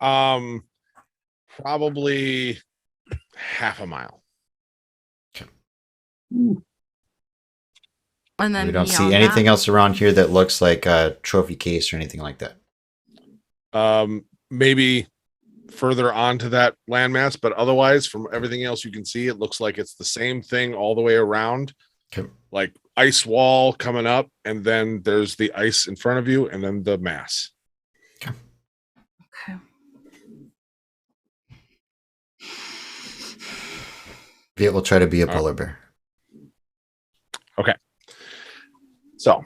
Probably half a mile. And then We don't see beyond anything that, else around here that looks like a trophy case or anything like that. Maybe further onto that landmass, but otherwise from everything else you can see, it looks like it's the same thing all the way around. Okay. Like ice wall coming up, and then there's the ice in front of you, and then the mass. Okay. Viet will try to be a polar bear. Okay. So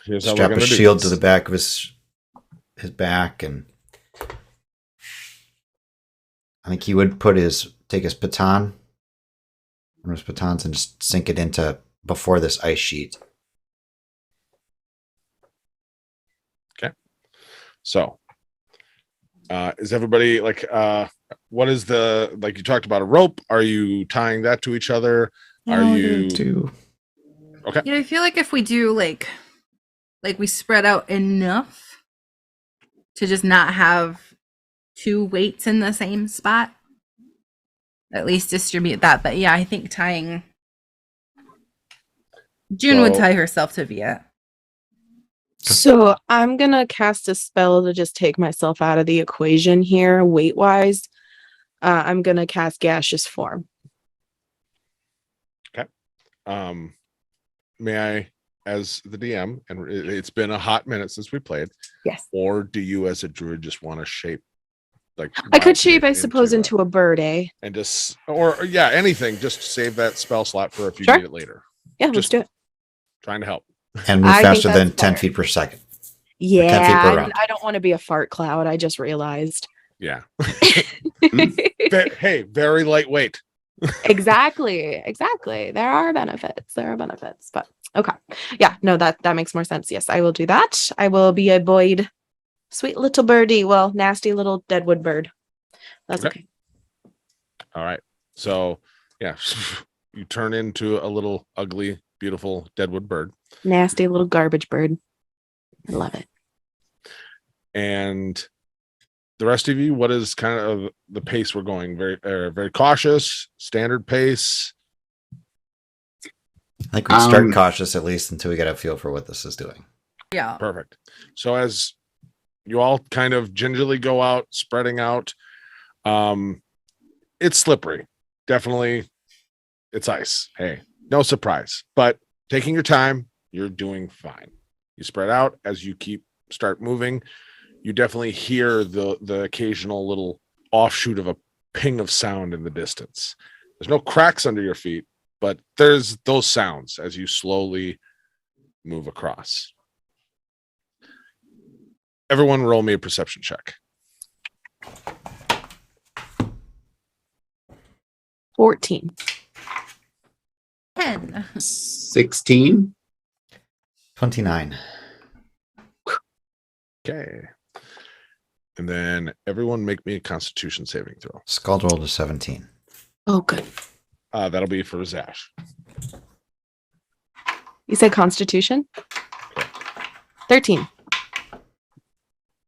here's how we're Strap gonna a do shield this. to the back of his back, and I think he would take his baton, one of his batons, and just sink it into before this ice sheet. So is everybody like what is the, like you talked about a rope? Are you tying that to each other? Are you okay? Yeah, I feel like if we do like we spread out enough to just not have two weights in the same spot, at least distribute that. But yeah, I think tying June would So- tie herself to Viet. So I'm gonna cast a spell to just take myself out of the equation here, weight wise. I'm gonna cast gaseous form. May I as the DM, and it's been a hot minute since we played, Yes. or do you as a druid just want to shape, like I could wild shape, I suppose, into a bird, eh? and just or yeah, anything, just save that spell slot for if you Sure. need it later. Yeah, let's Just do it. Trying to help. And move I think faster than that's 10 fair. feet per second. 10 feet per Yeah, round. I don't want to be a fart cloud. I just realized. Yeah. Hey, very lightweight. Exactly. There are benefits. But okay. Yeah, no, that makes more sense. Yes, I will do that. I will be a Boyd. Sweet little birdie. Well, nasty little deadwood bird. That's Okay. okay. All right. So yeah, you turn into a little ugly, beautiful deadwood bird. Nasty little garbage bird. I love it. And the rest of you, what is kind of the pace we're going? Very cautious, standard pace. I think we start cautious at least until we get a feel for what this is doing. Yeah. Perfect. So as you all kind of gingerly go out, spreading out, it's slippery. Definitely, it's ice. Hey, no surprise. But taking your time, you're doing fine. You spread out as you start moving. You definitely hear the occasional little offshoot of a ping of sound in the distance. There's no cracks under your feet, but there's those sounds as you slowly move across. Everyone roll me a perception check. 14. 10. 16. 29. Okay. And then everyone make me a constitution saving throw. Scald roll to 17. Oh, good. That'll be for Zash. You said Constitution? 13.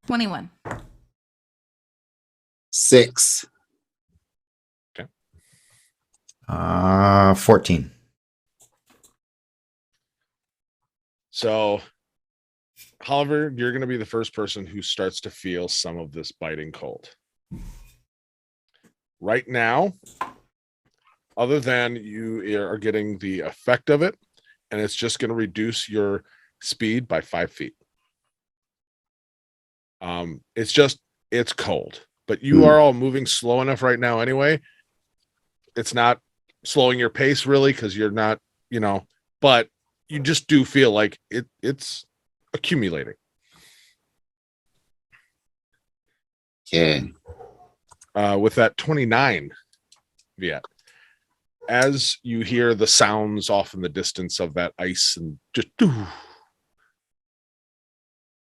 21. 6. 14. So, Oliver, you're going to be the first person who starts to feel some of this biting cold. Right now, other than you are getting the effect of it, and it's just going to reduce your speed by 5 feet. It's cold, but you are all moving slow enough right now anyway. It's not slowing your pace really because you're not, but you just do feel like it's accumulating. Okay. With that 29, Viet, as you hear the sounds off in the distance of that ice and just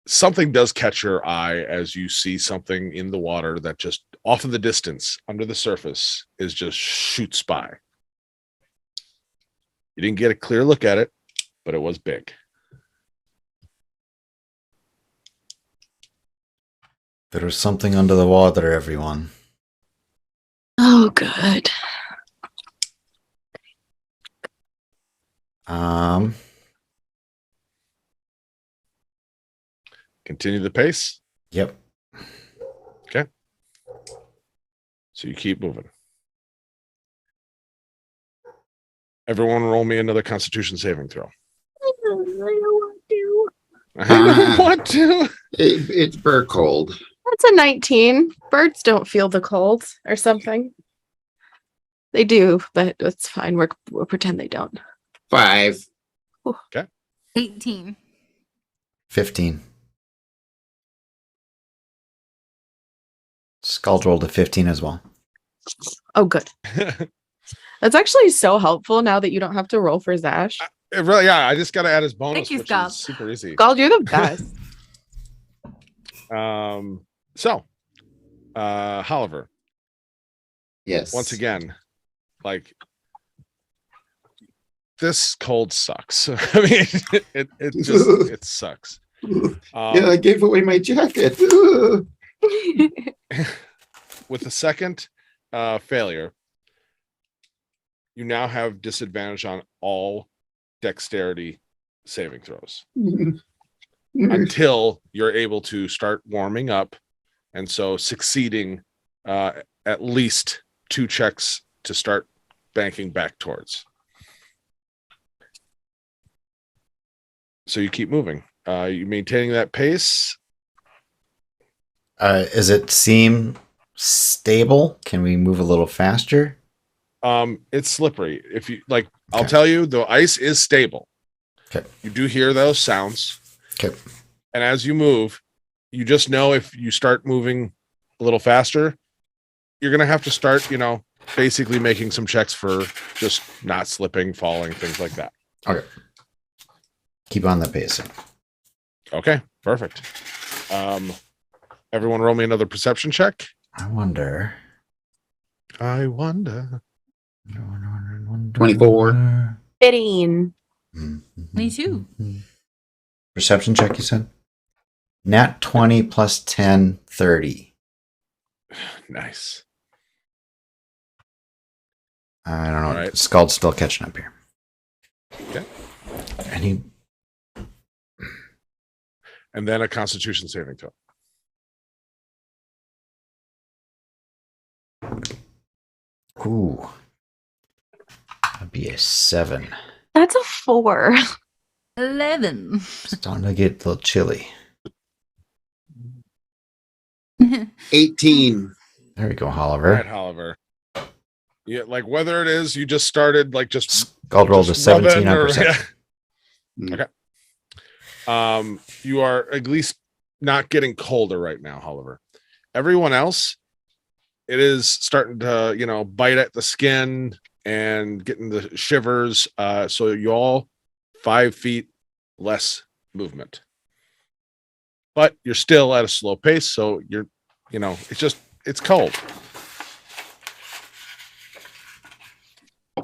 something does catch your eye as you see something in the water that just off in the distance under the surface is just shoots by. You didn't get a clear look at it, but it was big. There was something under the water, everyone. Oh, good. Continue the pace. Yep. Okay. So you keep moving. Everyone roll me another constitution saving throw. I don't want to. I don't want to. It's very cold. That's a 19. Birds don't feel the cold or something. They do, but it's fine. We'll pretend they don't. 5. 18. 15. Scald roll to 15 as well. Oh, good. That's actually so helpful now that you don't have to roll for Zash. Really, yeah. I just got to add his bonus, Thank you, which Scott. is super easy. Scald, you're the best. So, Oliver, Yes. once again, like this cold sucks. I mean, it sucks. Yeah, I gave away my jacket. With the second failure, you now have disadvantage on all dexterity saving throws until you're able to start warming up, and so succeeding at least 2 checks to start banking back towards. So you keep moving. You maintaining that pace. Does it seem stable? Can we move a little faster? It's slippery. If you like, I'll Okay. tell you, the ice is stable. Okay. You do hear those sounds. Okay. And as you move, you just know if you start moving a little faster, you're gonna have to start, basically making some checks for just not slipping, falling, things like that. Okay. Keep on the pacing. Okay, perfect. Everyone roll me another perception check. I wonder. I wonder. 24. Fitting. 22. Perception check, you said? Nat 20 plus 10, 30. Nice. I don't know. All right. Scald's still catching up here. Okay. And then a Constitution saving throw. Ooh. That'd be a 7. That's a 4. 11. Starting to get a little chilly. 18. There we go, All Oliver. right, Oliver. Yeah, like whether it is you just started like just Scald rolled a just rubbing 17 on or- perception. Okay. You are at least not getting colder right now, Oliver. Everyone else, it is starting to, bite at the skin and getting the shivers. So you all 5 feet less movement. But you're still at a slow pace, so it's cold.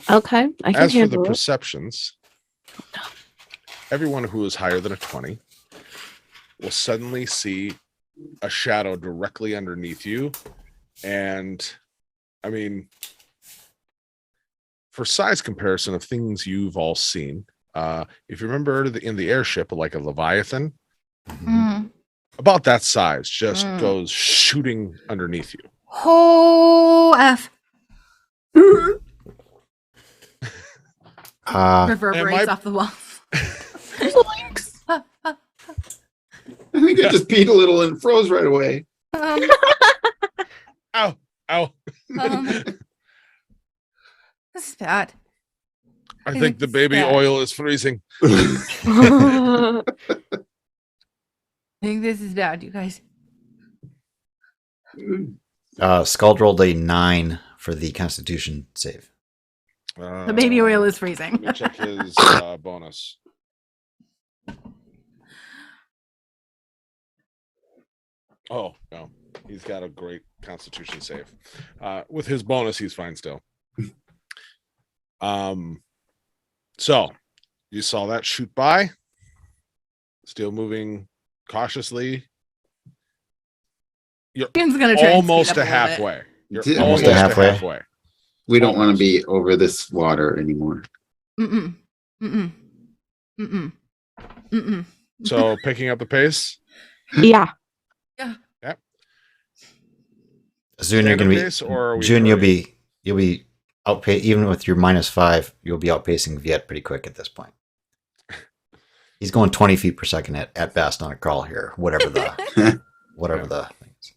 Okay, I can As for the handle it. perceptions, everyone who is higher than a 20 will suddenly see a shadow directly underneath you. And I mean, for size comparison of things you've all seen, if you remember in the airship, like a Leviathan, Mm. about that size just Mm. goes shooting underneath you. Oh, F. Reverberates my- off the walls. I think I just peed a little and froze right away. Um, Ow, ow. this is bad. I think think the it's baby bad. oil is freezing. I think this is bad, you guys. Scald rolled a 9 for the Constitution save. The baby oil is freezing. Let me check his bonus. Oh, no. He's got a great Constitution save. With his bonus, he's fine still. So you saw that shoot by. Still moving cautiously. You're Ian's gonna try and speed almost up to a little bit. halfway. You're Almost almost to to halfway. halfway. We don't want to be over this water anymore. Mm-mm. Mm-mm. Mm-mm. Mm-mm. So picking up the pace. Yeah. Soon you're Standard going to pace, or are we June, you'll hurrying? be even with your -5, you'll be outpacing Viet pretty quick at this point. He's going 20 feet per second at best on a crawl here, whatever the things.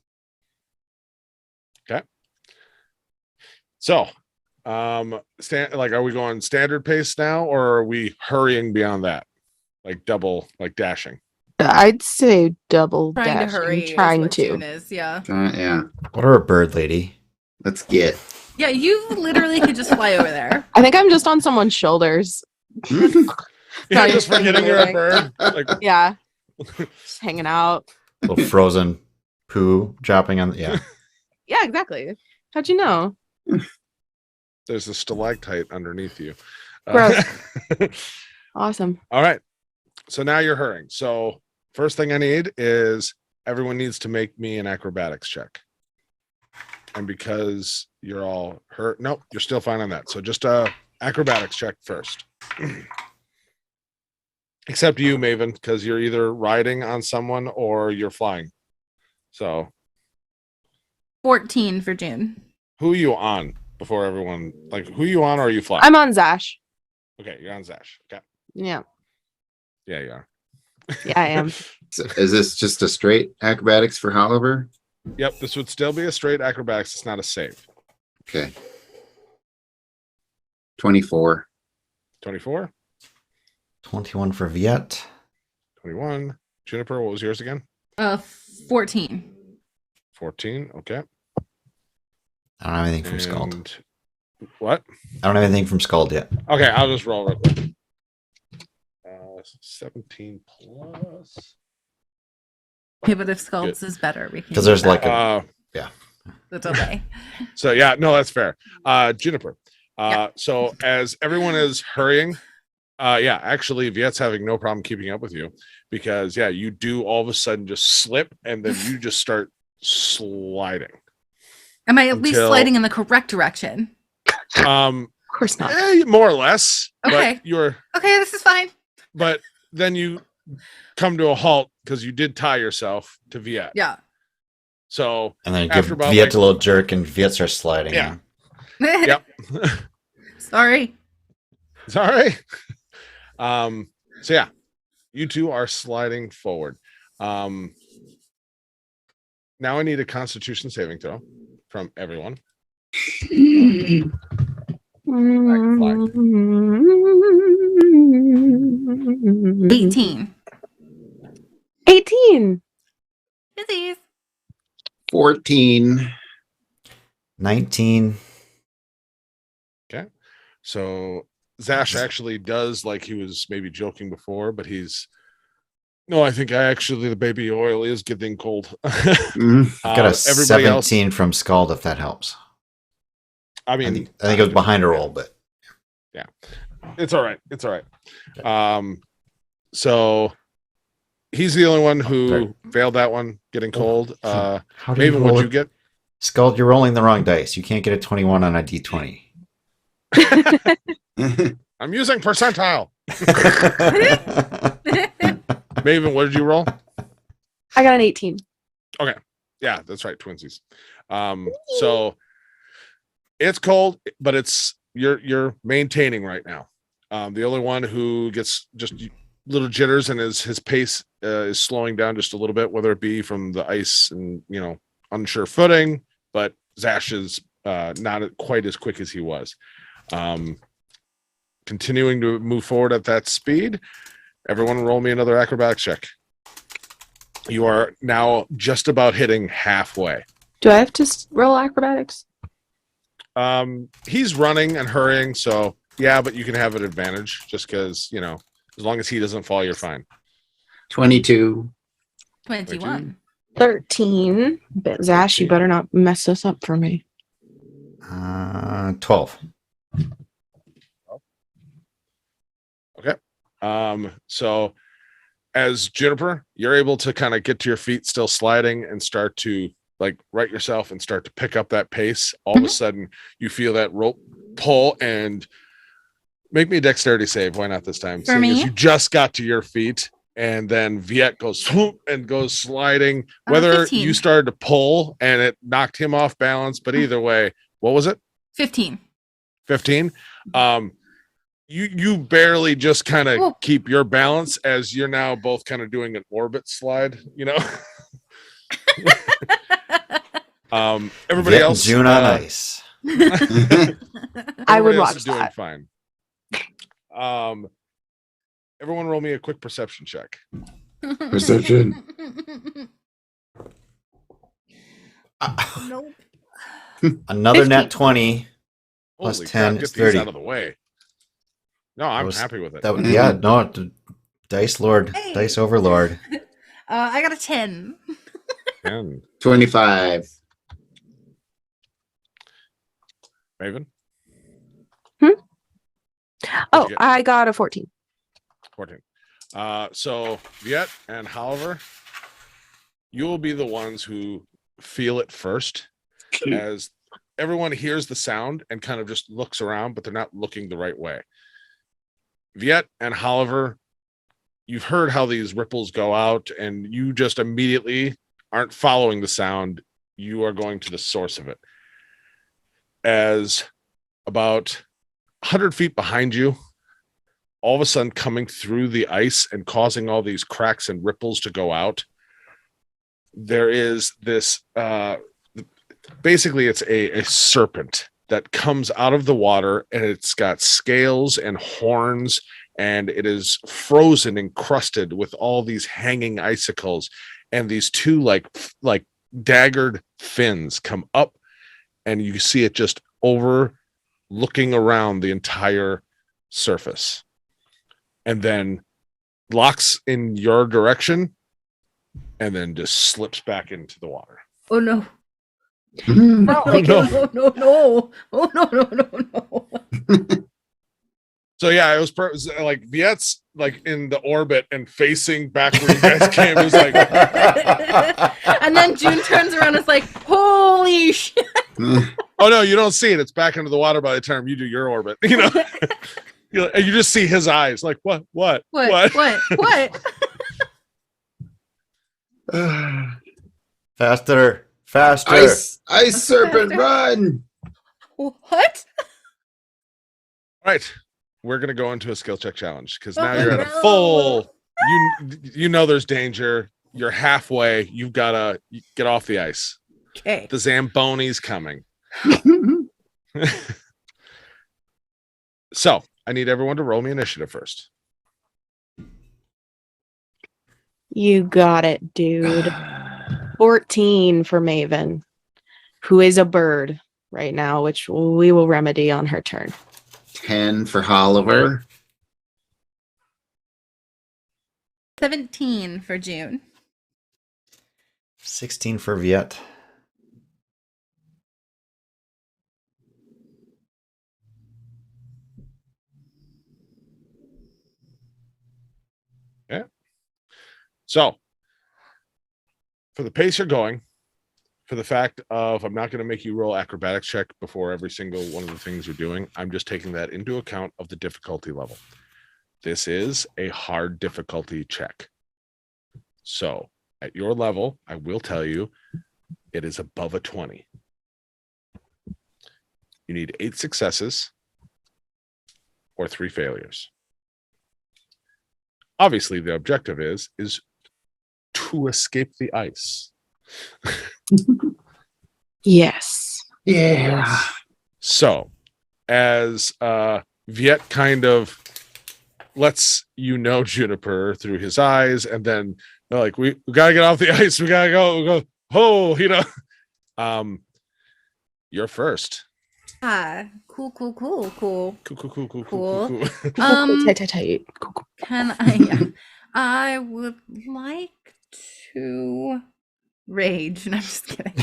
So, are we going standard pace now, or are we hurrying beyond that, like double, like dashing? I'd say double Trying to dashing, hurry. trying is what to. June is, yeah. Yeah, What are a bird lady? let's get. Yeah, you literally could just fly over there. I think I'm just on someone's shoulders. Yeah, Not just even forgetting you're a moving. bird. Like, Yeah. Just hanging out. Little frozen poo dropping on. Yeah. Yeah, exactly. How'd you know? there's a stalactite underneath you. Gross. Awesome. All right. So now you're hurrying. So first thing I need is everyone needs to make me an acrobatics check. And because you're all hurt, nope, you're still fine on that. So just a acrobatics check first. Except you, Maven, because you're either riding on someone or you're flying. So 14 for June. who are you on before everyone? Like, who are you on, or are you flying? I'm on Zash. Okay, you're on Zash. Okay. Yeah. Yeah, you are. Yeah, I am. So is this just a straight acrobatics for Oliver? Yep, this would still be a straight acrobatics. It's not a save. Okay. 24. 24, 21 for Viet. 21. Juniper, what was yours again? 14. 14. Okay. I don't have anything from Scald. And what? I don't have anything from Scald yet. Okay, I'll just roll real quick. 17 plus. Okay, but if Skulls is better, we can. Because there's use like that. a The delay. So yeah, no, that's fair. Juniper. Yeah. So as everyone is hurrying, yeah, actually Viet's having no problem keeping up with you because yeah, you do all of a sudden just slip and then you just start sliding. Am I at least Until- sliding in the correct direction? Of course not. more or less. Okay. But you're Okay, this is fine. but then you come to a halt because you did tie yourself to Viet. Yeah. So and then you after give about, Viet like- a little jerk and Viet starts sliding. Yeah. in. yep. Sorry. Sorry. So yeah, you two are sliding forward. Now I need a Constitution saving throw from everyone. 18. 18. Disease. 14. 19. So Zash actually does like he was maybe joking before, but he's no, I think the baby oil is getting cold. Mhm. I've got a everybody else, 17 from Scald, if that helps. I I mean, think it was behind a roll, but it's all right. It's all right. So he's the only one who Sorry. failed that one, getting cold. how do you Maven, roll what'd it? you get? Scald, you're rolling the wrong dice. You can't get a 21 on a d20. I'm using percentile. Maven, what did you roll? I got an 18. Yeah, that's right, twinsies. So it's cold, but it's you're maintaining right now. The only one who gets just little jitters and his pace is slowing down just a little bit, whether it be from the ice and unsure footing, but Zash is not quite as quick as he was. Continuing to move forward at that speed. Everyone roll me another acrobatics check. You are now just about hitting halfway. Do I have to roll acrobatics? He's running and hurrying, so yeah, but you can have an advantage just because, as long as he doesn't fall, you're fine. 22. 21. 13. But Zash, you better not mess this up for me. 12. So as Juniper, you're able to kind of get to your feet still sliding and start to like right yourself and start to pick up that pace. All of a sudden you feel that rope pull and make me a dexterity save. Why not this time? For Seeing as me? you just got to your feet and then Viet goes swoop and goes sliding. Whether 15. you started to pull and it knocked him off balance, but either way, what was it? 15. 15. You barely just kind Whoa. of keep your balance as you're now both kind of doing an orbit slide, everybody Viet and else June on ice. I would everybody else watch is doing that. fine. Everyone roll me a quick perception check. Perception. Nope. Another 50. net 20. Plus Holy 10 crap, is get these 30. out of the way. No, I'm was- happy with it. That would, yeah, no, Dice Lord, Hey. Dice Overlord. I got a 10. 10. 25. Maven, Oh, get? I got a 14. 14. So Viet and Oliver, you will be the ones who feel it first as everyone hears the sound and kind of just looks around, but they're not looking the right way. Viet and Oliver, you've heard how these ripples go out and you just immediately aren't following the sound. You are going to the source of it. As about 100 feet behind you, all of a sudden coming through the ice and causing all these cracks and ripples to go out. There is this, basically it's a serpent that comes out of the water, and it's got scales and horns, and it is frozen and crusted with all these hanging icicles, and these two like daggered fins come up, and you see it just over looking around the entire surface, and then locks in your direction and then just slips back into the water. Oh no. Not like no. Oh no. Oh no. So yeah, it was like Viet's like in the orbit and facing back where you guys came. It was like, And then June turns around and is like, holy shit. oh no, you don't see it. It's back into the water by the time you do your orbit. You know, and you just see his eyes like, what? Faster. Ice serpent, run! What? All right, we're gonna go into a skill check challenge because now Oh, you're at a no. full. You know there's danger. You're halfway. You've gotta get off the ice. Okay. The Zamboni's coming. So I need everyone to roll me initiative first. You got it, dude. 14 for Maven, who is a bird right now, which we will remedy on her turn. 10 for Oliver. 17 for June. 16 for Viet. So, for the pace you're going, for the fact of I'm not going to make you roll acrobatics check before every single one of the things you're doing, I'm just taking that into account of the difficulty level. This is a hard difficulty check. So, at your level, I will tell you it is above a 20. You need 8 successes or 3 failures. Obviously, the objective is to escape the ice. Yes. Yeah. So, as Viet kind of lets you know Juniper through his eyes, and then they're like, we gotta get off the ice. We gotta go. Oh, you know. You're first. Cool. Cool. Tight. Cool. Can I? Yeah. I would like to rage. And I'm just kidding.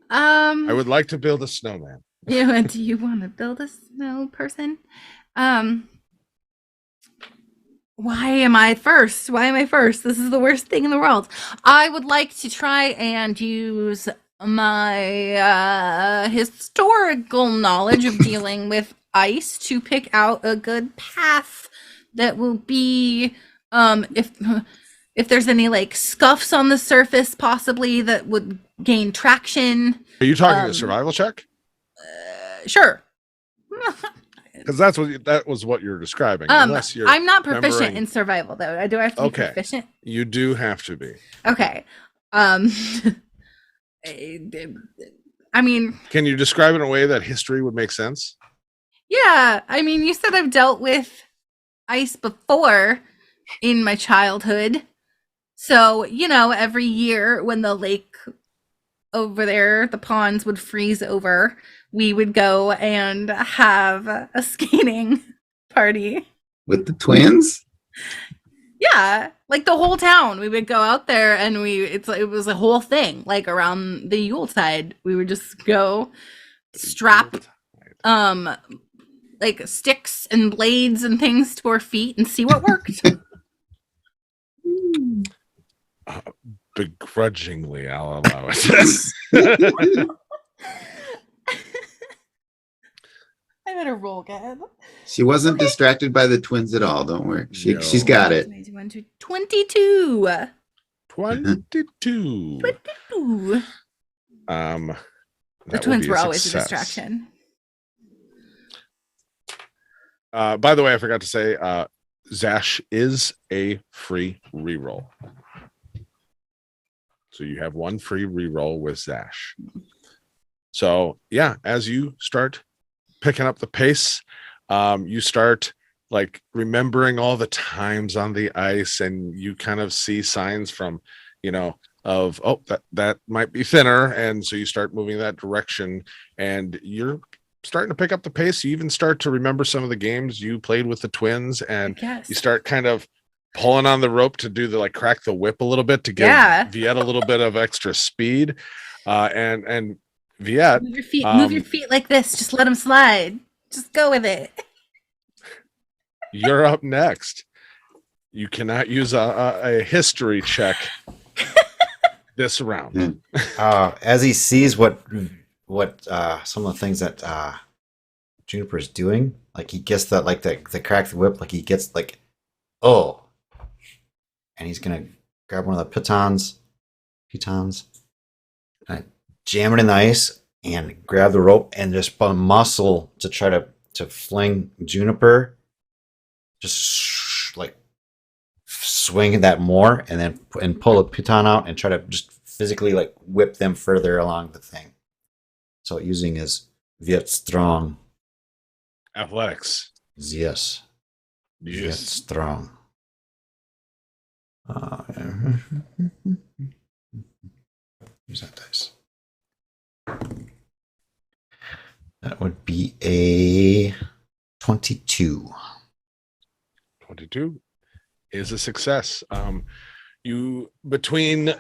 I would like to build a snowman. Yeah, do you want to build a snow person? Why am I first? This is the worst thing in the world. I would like to try and use my historical knowledge of dealing with ice to pick out a good path that will be if there's any like scuffs on the surface possibly that would gain traction. Are you talking a survival check? Sure. Because that was what you're describing. Unless you're I'm not proficient remembering- in survival though. Do I have to be Okay. proficient? You do have to be. Okay. I mean, Can you describe it in a way that history would make sense? yeah. I mean, you said I've dealt with ice before in my childhood. So, you know, every year when the lake over there, the ponds would freeze over, we would go and have a skating party. With the twins? Yeah, like the whole town. We would go out there and it was a whole thing. Like around the Yuletide, we would just go strap like sticks and blades and things to our feet and see what worked. Begrudgingly, I'll allow it. I better roll again. She wasn't distracted by the twins at all. Don't worry. No. She's got it. 22. 22. Ooh. The twins were always a distraction. By the way, I forgot to say, Zash is a free reroll. So you have one free reroll with Zash. So yeah, as you start picking up the pace, you start like remembering all the times on the ice, and you kind of see signs from, of that might be thinner, and so you start moving that direction, and you're starting to pick up the pace. You even start to remember some of the games you played with the twins, and Yes. you start kind of pulling on the rope to do the like crack the whip a little bit to give Yeah. Viet a little bit of extra speed, and Viet, Move your feet like this. Just let them slide. Just go with it. you're up next. You cannot use a history check this round. As he sees what some of the things that Juniper is doing, like he gets that, like the crack the whip, like he gets like, oh, and he's gonna grab one of the pitons, and jam it in the ice and grab the rope and just muscle to try to fling Juniper, just like swing that more, and then pull a piton out and try to just physically like whip them further along the thing. So using his Viet strong Athletics. yes. Viet strong. Use that dice. That would be a 22. 22 is a success. You between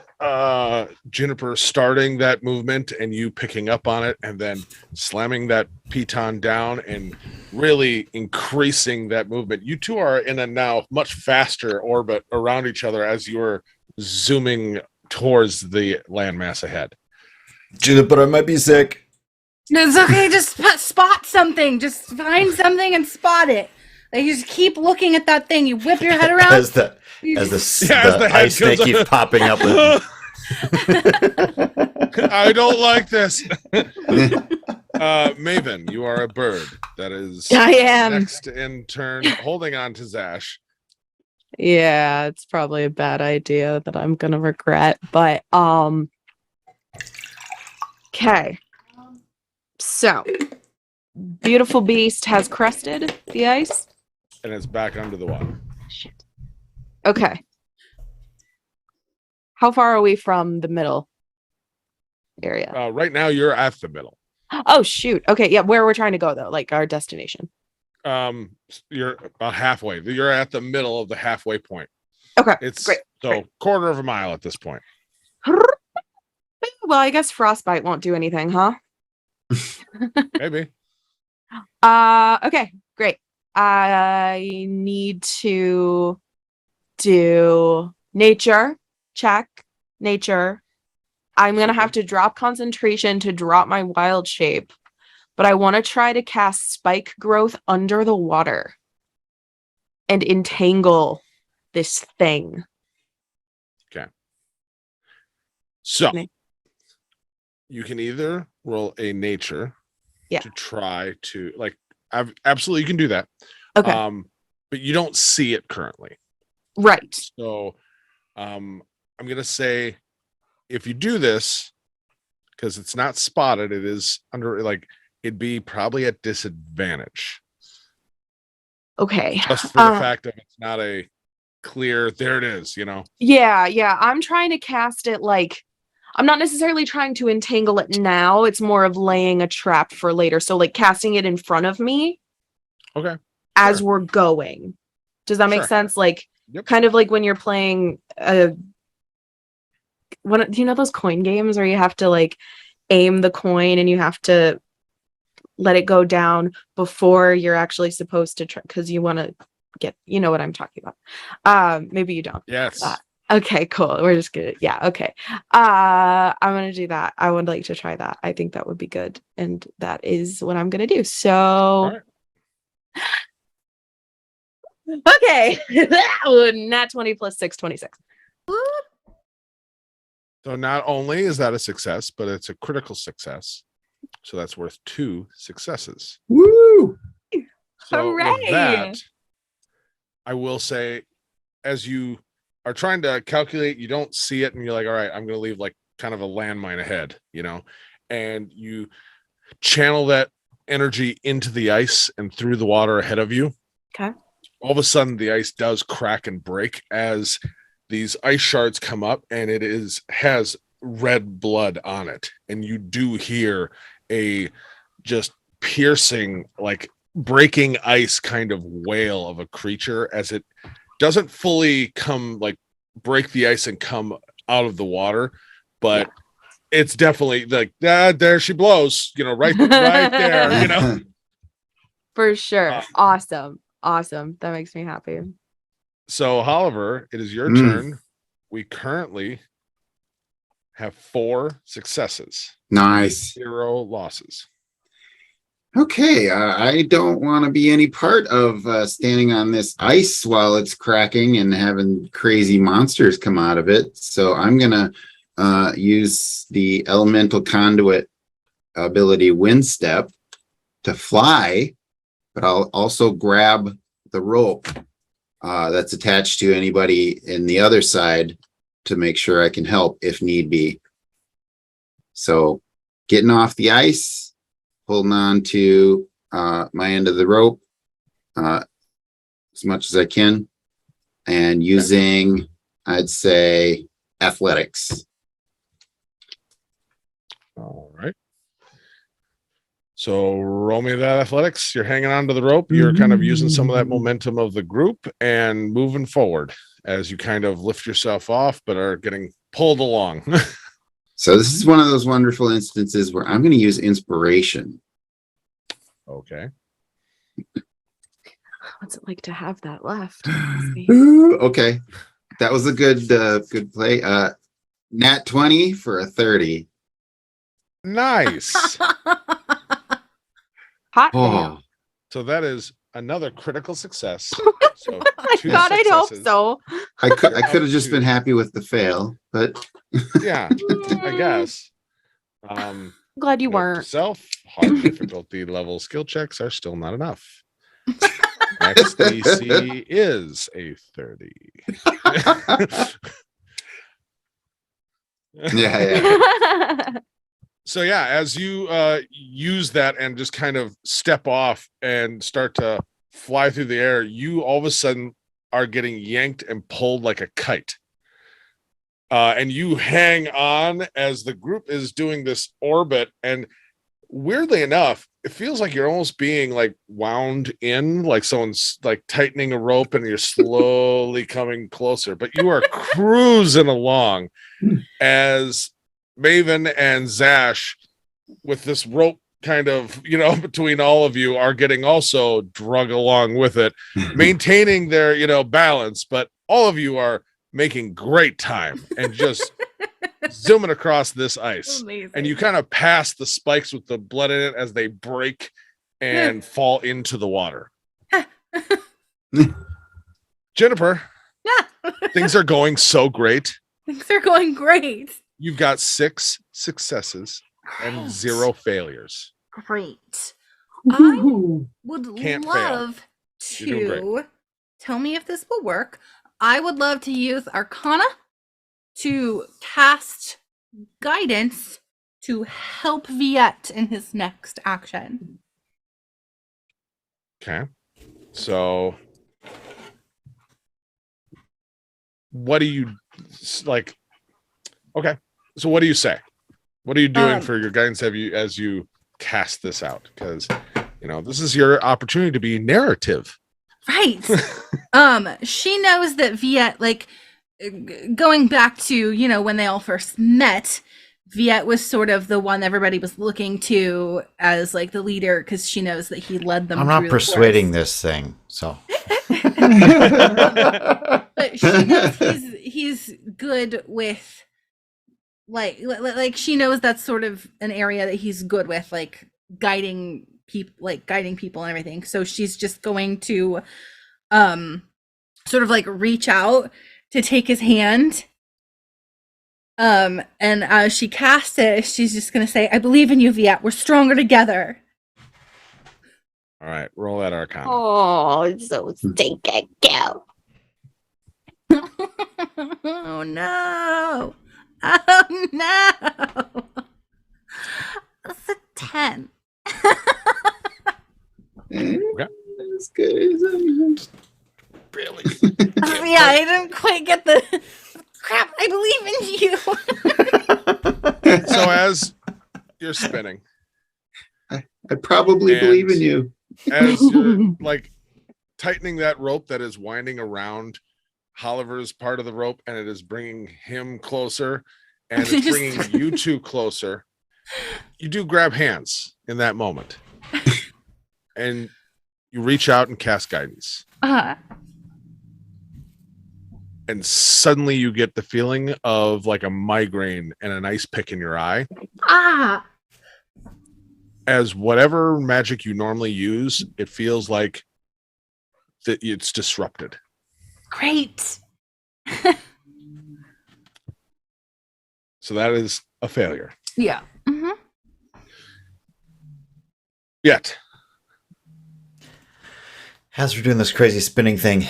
Juniper starting that movement and you picking up on it and then slamming that piton down and really increasing that movement, you two are in a now much faster orbit around each other as you are zooming towards the landmass ahead. Juniper, I might be sick. No, it's okay. Just spot something. Just find something and spot it. Like you just keep looking at that thing. You whip your head around. As the head ice snake comes keeps up. popping up. I don't like this. Maven, you are a bird that is I am. next in turn, holding on to Zash. Yeah, it's probably a bad idea that I'm gonna regret, but okay. So beautiful beast has crested the ice. And it's back under the water. Shit. Okay. How far are we from the middle area? Right now you're at the middle. Oh shoot. Okay, yeah, where we're trying to go though, like our destination. You're about halfway. You're at the middle of the halfway point. Okay. It's great. So great. quarter of a mile at this point. Well, I guess frostbite won't do anything, huh? Maybe. Okay, great. I need to do nature check. Nature. I'm gonna have to drop concentration to drop my wild shape, but I want to try to cast spike growth under the water and entangle this thing. Okay. So Okay. you can either roll a nature to try to absolutely you can do that. Okay. But you don't see it currently. Right. So I'm gonna say if you do this, because it's not spotted, it is under it'd be probably at disadvantage. Okay. Just for the fact that it's not a clear, there it is, Yeah. I'm trying to cast it I'm not necessarily trying to entangle it now. It's more of laying a trap for later. So casting it in front of me. Okay. As we're going. Does that make sense? Kind of like when you're playing do you know those coin games where you have to aim the coin and you have to let it go down before you're actually supposed to try, because you want to get, you know what I'm talking about. Maybe you don't. Yes. Okay, cool. We're just good. Yeah, okay. I'm gonna do that. I would like to try that. I think that would be good. And that is what I'm gonna do. So okay. Nat 20 plus 6, 26. So not only is that a success, but it's a critical success. So that's worth 2 successes. Woo! So with Hooray! that, I will say, as you are trying to calculate, you don't see it, and you're like, all right, I'm going to leave like kind of a landmine ahead, and you channel that energy into the ice and through the water ahead of you. Okay. All of a sudden, the ice does crack and break as these ice shards come up, and has red blood on it, and you do hear a just piercing, like breaking ice kind of wail of a creature as it doesn't fully come, like break the ice and come out of the water, but it's definitely like there she blows, right there. For sure. Uh, Awesome. That makes me happy. So, Oliver, it is your turn. We currently have 4 successes, Nice. 0 losses. Okay, I don't want to be any part of standing on this ice while it's cracking and having crazy monsters come out of it. So I'm going to use the elemental conduit ability Wind Step to fly, but I'll also grab the rope that's attached to anybody in the other side to make sure I can help if need be. So getting off the ice, holding on to my end of the rope as much as I can, and using, I'd say, athletics. All right. So roll me that athletics. You're hanging on to the rope. You're kind of using some of that momentum of the group and moving forward as you kind of lift yourself off, but are getting pulled along. So this is one of those wonderful instances where I'm going to use inspiration. Okay. What's it like to have that left? Okay. That was a good play. Nat 20 for a 30. Nice. Hot Oh, damn. So that is another critical success. So I 2 thought I'd hope successes. so. I could have just been happy with the fail, but Yeah, I guess. Glad you Note to weren't. self, hard difficulty level skill checks are still not enough. Next DC is a 30. yeah. So yeah, as you use that and just kind of step off and start to fly through the air, you all of a sudden are getting yanked and pulled like a kite. And you hang on as the group is doing this orbit, and weirdly enough, it feels like you're almost being like wound in, like someone's like tightening a rope and you're slowly coming closer, but you are cruising along as Maven and Zash, with this rope kind of, between all of you, are getting also drug along with it, maintaining their, balance, but all of you are making great time and just zooming across this ice. Amazing. And you kind of pass the spikes with the blood in it as they break and fall into the water. Jennifer, things are going so great. Things are going great. You've got 6 successes and Great. 0 failures. Great. I would Can't fail. love You're doing to tell me if this will work. I would love to use Arcana to cast guidance to help Viet in his next action. Okay. So what do you like? Okay. So what do you say? What are you doing for your guidance as you cast this out? Because this is your opportunity to be narrative. Right. She knows that Viet, like, going back to, when they all first met, Viet was sort of the one everybody was looking to as like the leader, because she knows that he led them. I'm not persuading this thing, so. But she knows he's good with, like she knows that's sort of an area that he's good with, like guiding people and everything. So she's just going to sort of like reach out to take his hand. And as she casts it, she's just gonna say, "I believe in you, Viet. We're stronger together." All right, roll that Arcana. Oh, it's so stinking cute. Oh no. Oh no. That's a 10. As good as anyone. Really? Yeah, I didn't quite get the crap. I believe in you. So as you're spinning, I probably And- believe in you. as you're like tightening that rope that is winding around Holliver's part of the rope, and it is bringing him closer, and it's Just- bringing you two closer. You do grab hands in that moment, and you reach out and cast guidance. And suddenly you get the feeling of like a migraine and an ice pick in your eye, as whatever magic you normally use, it feels like that it's disrupted. Great. So that is a failure. Yeah. Mm-hmm. Yet. As we're doing this crazy spinning thing,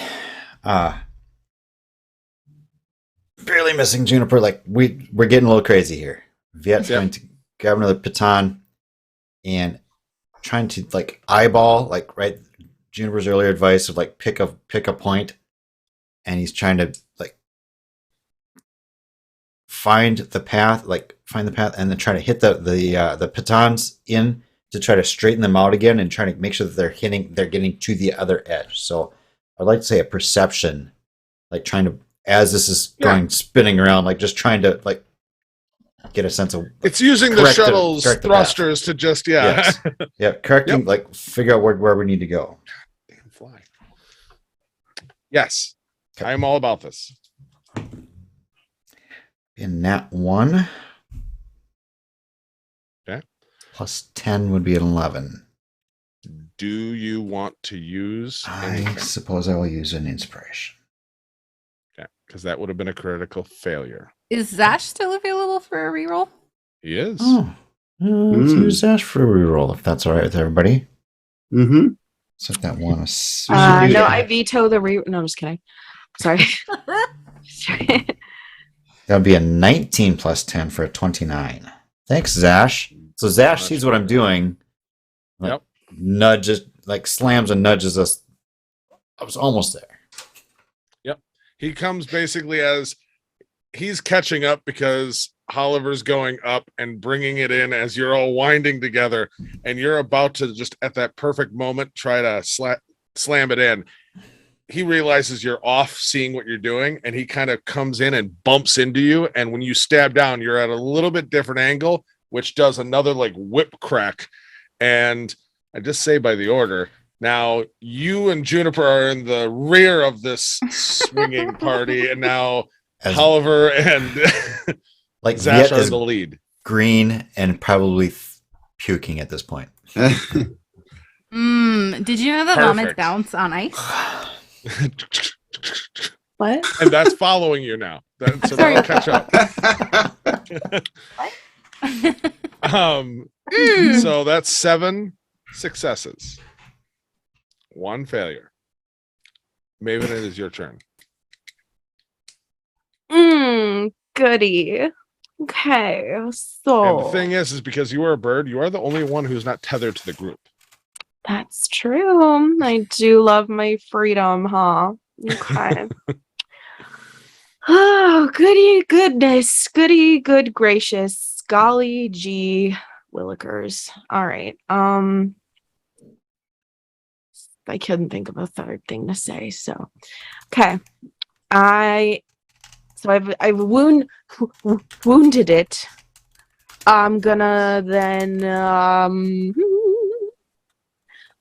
barely missing Juniper. Like we're getting a little crazy here. Viet's Yep. going to grab another baton and trying to like eyeball, like right Juniper's earlier advice of like pick a point, and he's trying to like find the path, and then try to hit the pitons in to try to straighten them out again and trying to make sure that they're getting to the other edge. So I'd like to say a perception, like trying to, as this is going spinning around, like just trying to like get a sense of It's using the correct the- shuttle's correct the thrusters to just yes. Yeah, correcting, Yep. like figure out where we need to go. Damn fly. Yes. Okay. I am all about this. In that one. Okay. Plus 10 would be an 11. Do you want to use I anything? suppose I will use an inspiration. Okay, because that would have been a critical failure. Is Zash still available for a reroll? He is. Oh. Let's use Ash for a reroll if that's all right with everybody. Mm-hmm. Set that one aside. should do No, that. I veto the No, I'm just kidding. Sorry. Sorry. That would be a 19 plus 10 for a 29. Thanks, Zash. So Zash sees what I'm doing. Like, Yep. Nudges, like slams and nudges us. I was almost there. He comes basically as he's catching up because Holliver's going up and bringing it in as you're all winding together, and you're about to just at that perfect moment try to slam it in. He realizes you're off seeing what you're doing, and he kind of comes in and bumps into you. And when you stab down, you're at a little bit different angle, which does another like whip crack. And I just say by the order, now you and Juniper are in the rear of this swinging party, and now As, Holliver and like Zash Viet are is the lead. green and probably puking at this point. Did you know that vomits Perfect. bounce on ice? What? And that's following you now. So that'll catch up. So that's 7 successes, 1 failure. Maven, it is your turn. Goody. Okay, so And the thing is because you are a bird, you are the only one who's not tethered to the group. that's true. I do love my freedom, huh? Okay. Oh, goody goodness. Goody good gracious. Golly gee willikers. All right. I couldn't think of a third thing to say, so okay. I've wounded it. I'm gonna then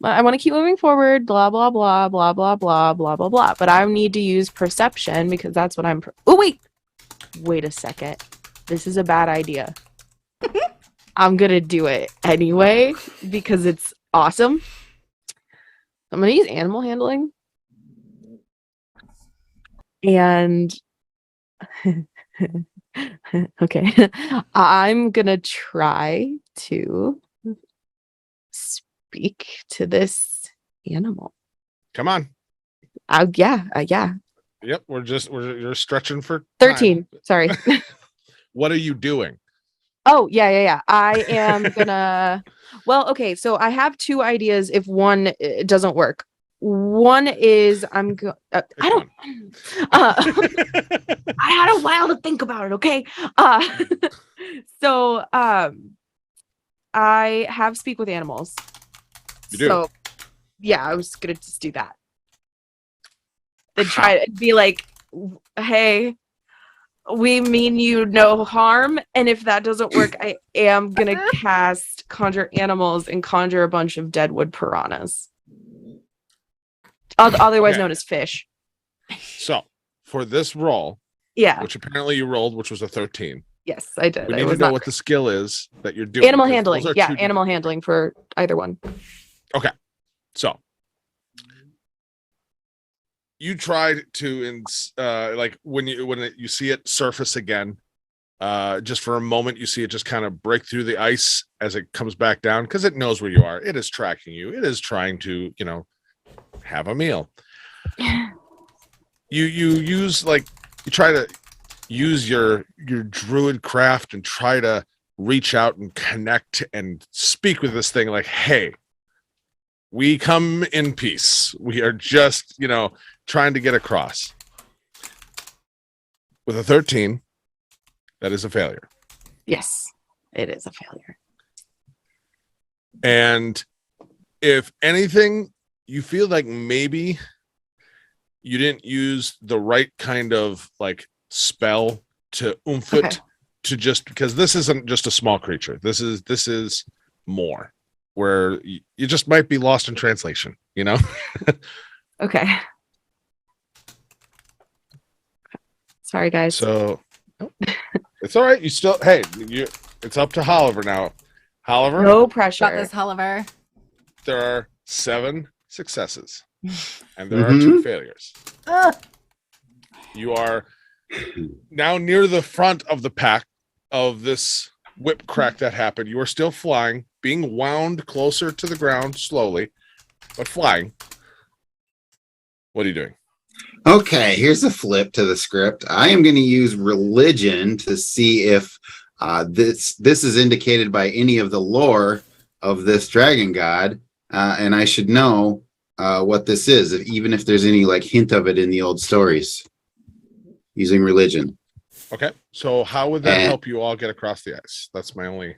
I want to keep moving forward, blah blah blah blah blah blah blah blah blah. But I need to use perception because that's what I'm. Oh wait a second. This is a bad idea. I'm gonna do it anyway because it's awesome. I'm gonna use animal handling, and okay, I'm gonna try to speak to this animal. Come on. Yeah. Yep. You're stretching for time. 13. Sorry. What are you doing? Oh, yeah. I am gonna. Well, okay. So I have two ideas. If one doesn't work, one is I Pick don't. one. I had a while to think about it. Okay. So I have speak with animals. You do? So yeah, I was gonna just do that. Then try to be like, hey, we mean you no harm, and if that doesn't work, I am gonna cast conjure animals and conjure a bunch of deadwood piranhas, otherwise Okay. known as fish. So for this roll, Yeah. which apparently you rolled, which was a 13, Yes, I did. we I need to was know not what the great. skill is that you're doing. Animal 'cause handling. those are Yeah, two animal different- handling for either one. Okay. So you tried to like when you see it surface again, just for a moment, you see it just kind of break through the ice as it comes back down because it knows where you are. It is tracking you. It is trying to, have a meal. You use you try to use your druid craft and try to reach out and connect and speak with this thing like, hey, we come in peace. We are just, trying to get across. With a 13, that is a failure. Yes, it is a failure. And if anything, you feel like maybe you didn't use the right kind of spell to oomph it Okay. to just because this isn't just a small creature. This is more where you just might be lost in translation, Okay. Sorry, guys. So it's all right. You still, hey, it's up to Oliver now. Oliver, No Got pressure. this, Oliver. there are 7 successes and there are 2 failures. You are now near the front of the pack of this whip crack that happened. You are still flying, being wound closer to the ground slowly, but flying. What are you doing? Okay, here's a flip to the script. I am going to use religion to see if this is indicated by any of the lore of this dragon god, and I should know what this is, even if there's any hint of it in the old stories. Using religion. Okay, so how would that And- help you all get across the ice? That's my only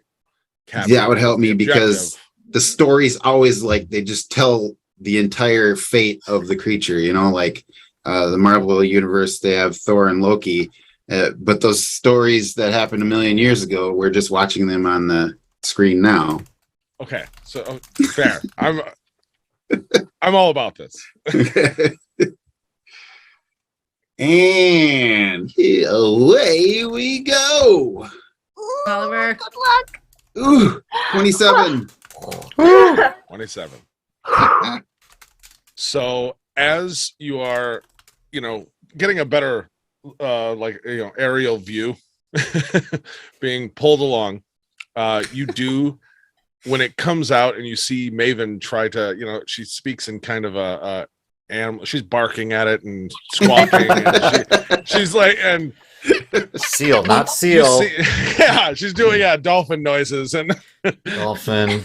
caveat. That would help me The because objective- the stories always they just tell the entire fate of the creature, the Marvel universe, they have Thor and Loki, but those stories that happened a million years ago, we're just watching them on the screen now. Okay, so fair. I'm all about this. And away we go. Oliver. Good luck. Ooh, 27. 27. So as you are, getting a better aerial view, being pulled along, you do when it comes out and you see Maven try to, she speaks in kind of a animal. She's barking at it and squawking, and she's like, and Seal, not you seal. see, yeah, she's doing dolphin noises and Dolphin.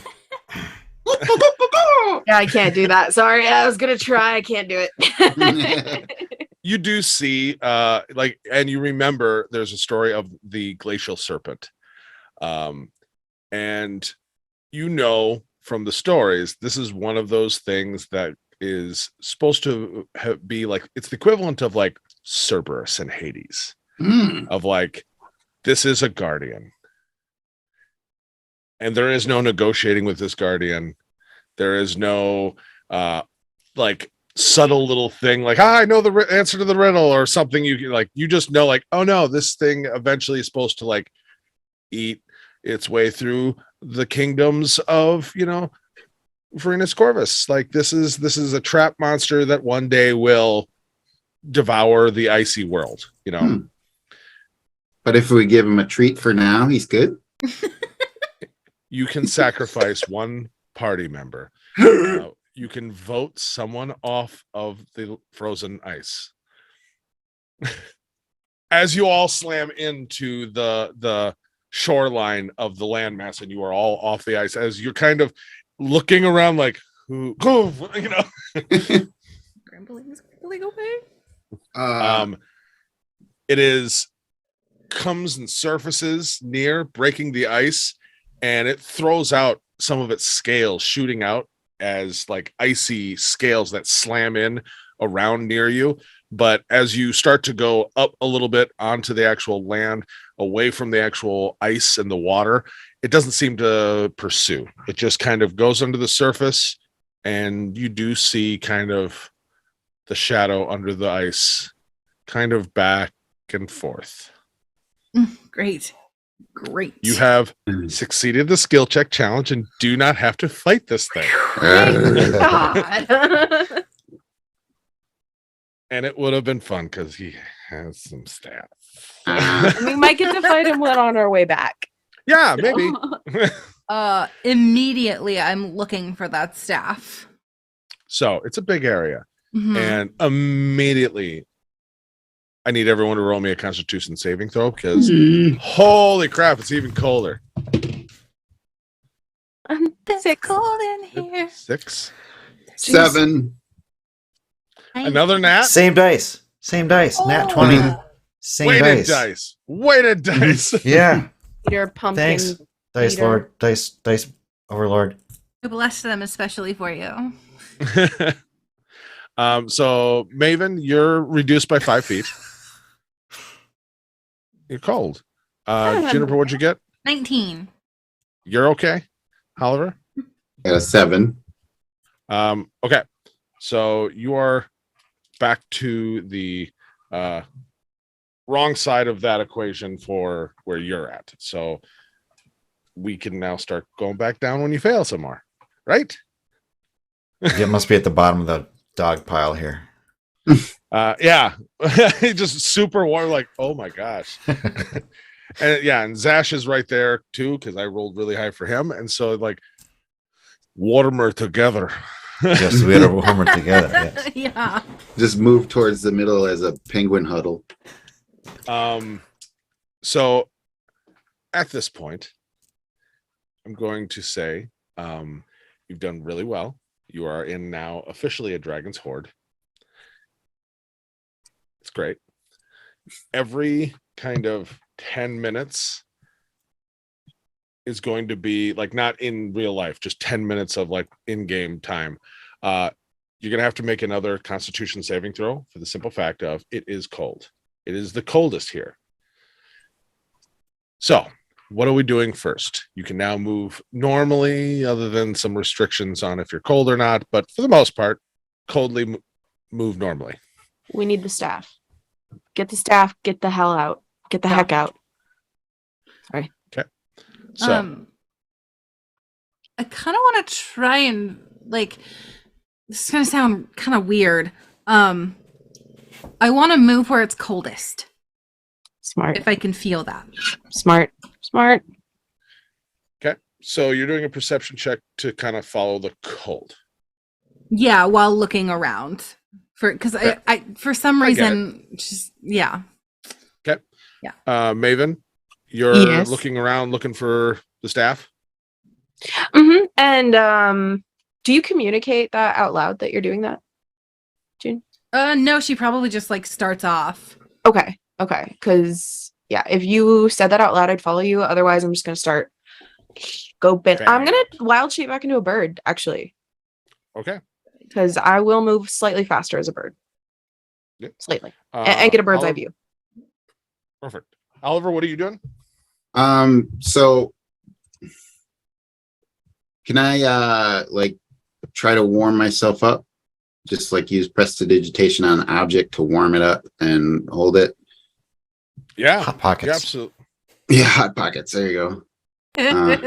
Yeah, I can't do that. Sorry, I was gonna try. I can't do it. you do see and you remember there's a story of the glacial serpent, and from the stories, this is one of those things that is supposed to be it's the equivalent of Cerberus and Hades, of this is a guardian and there is no negotiating with this guardian. There is no subtle little thing I know the answer to the riddle or something. You just know oh no, this thing eventually is supposed to eat its way through the kingdoms of Varinus Corvus. This is a trap monster that one day will devour the icy world. But if we give him a treat for now, he's good. You can sacrifice one party member. you can vote someone off of the frozen ice. As you all slam into the shoreline of the landmass, and you are all off the ice, as you're kind of looking around like, who, you know. Scrambling away. It is comes and surfaces near, breaking the ice, and it throws out some of its scales, shooting out as like icy scales that slam in around near you. But as you start to go up a little bit onto the actual land, away from the actual ice and the water, it doesn't seem to pursue. It just kind of goes under the surface, and you do see kind of the shadow under the ice, kind of back and forth. Great. You have succeeded the skill check challenge and do not have to fight this thing. God. And it would have been fun because he has some stats. We might get to fight him when on our way back. Yeah, maybe. Immediately I'm looking for that staff. So it's a big area. Mhm. And immediately I need everyone to roll me a Constitution saving throw because holy crap, it's even colder. It's cold in here. 6. 7. Another nat. Same dice. Nat 20. Same Weighted dice. dice. Yeah. Your pumpkin. Thanks. Dice Peter. Lord. Dice Overlord. I blessed them especially for you. So Maven, you're reduced by 5 feet. You're cold. Juniper, what'd you get? 19. You're okay. Oliver? Got a 7. Okay. So you are back to the wrong side of that equation for where you're at. So we can now start going back down when you fail some more, right? It must be at the bottom of the dog pile here. Yeah. Just super warm, like, oh my gosh. And yeah, and Zash is right there too, because I rolled really high for him. And so like warmer together. Yes, we had a warmer together. Yes. Yeah. Just move towards the middle as a penguin huddle. So at this point, I'm going to say you've done really well. You are in now officially a dragon's horde. It's great. Every kind of 10 minutes is going to be like, not in real life, just 10 minutes of like in-game time. You're going to have to make another Constitution saving throw for the simple fact of it is cold. It is the coldest here. So what are we doing first? You can now move normally, other than some restrictions on if you're cold or not, but for the most part, coldly move normally. We need the staff. Get the staff. Get the hell out. Get the heck out. Sorry. Okay. So I kind of want to try and like, this is going to sound kind of weird. I want to move where it's coldest. Smart. If I can feel that. Smart. okay. So you're doing a perception check to kind of follow the cold. Yeah, while looking around. Because Okay. I for some I get reason, just, yeah. Okay. Yeah. Maven, you're Yes. looking around looking for the staff. Mm-hmm. And do you communicate that out loud that you're doing that, June? No, she probably just like starts off. Okay. Because yeah, if you said that out loud, I'd follow you. Otherwise, I'm just gonna start I'm gonna wild shape back into a bird, actually, Okay. because I will move slightly faster as a bird. Yep. Slightly. And get a bird's eye Oliver- view. Perfect. Oliver, what are you doing? So can I like try to warm myself up? Just like use prestidigitation on an object to warm it up and hold it. Yeah. Hot pockets. Yeah, absolutely. Yeah, hot pockets. There you go.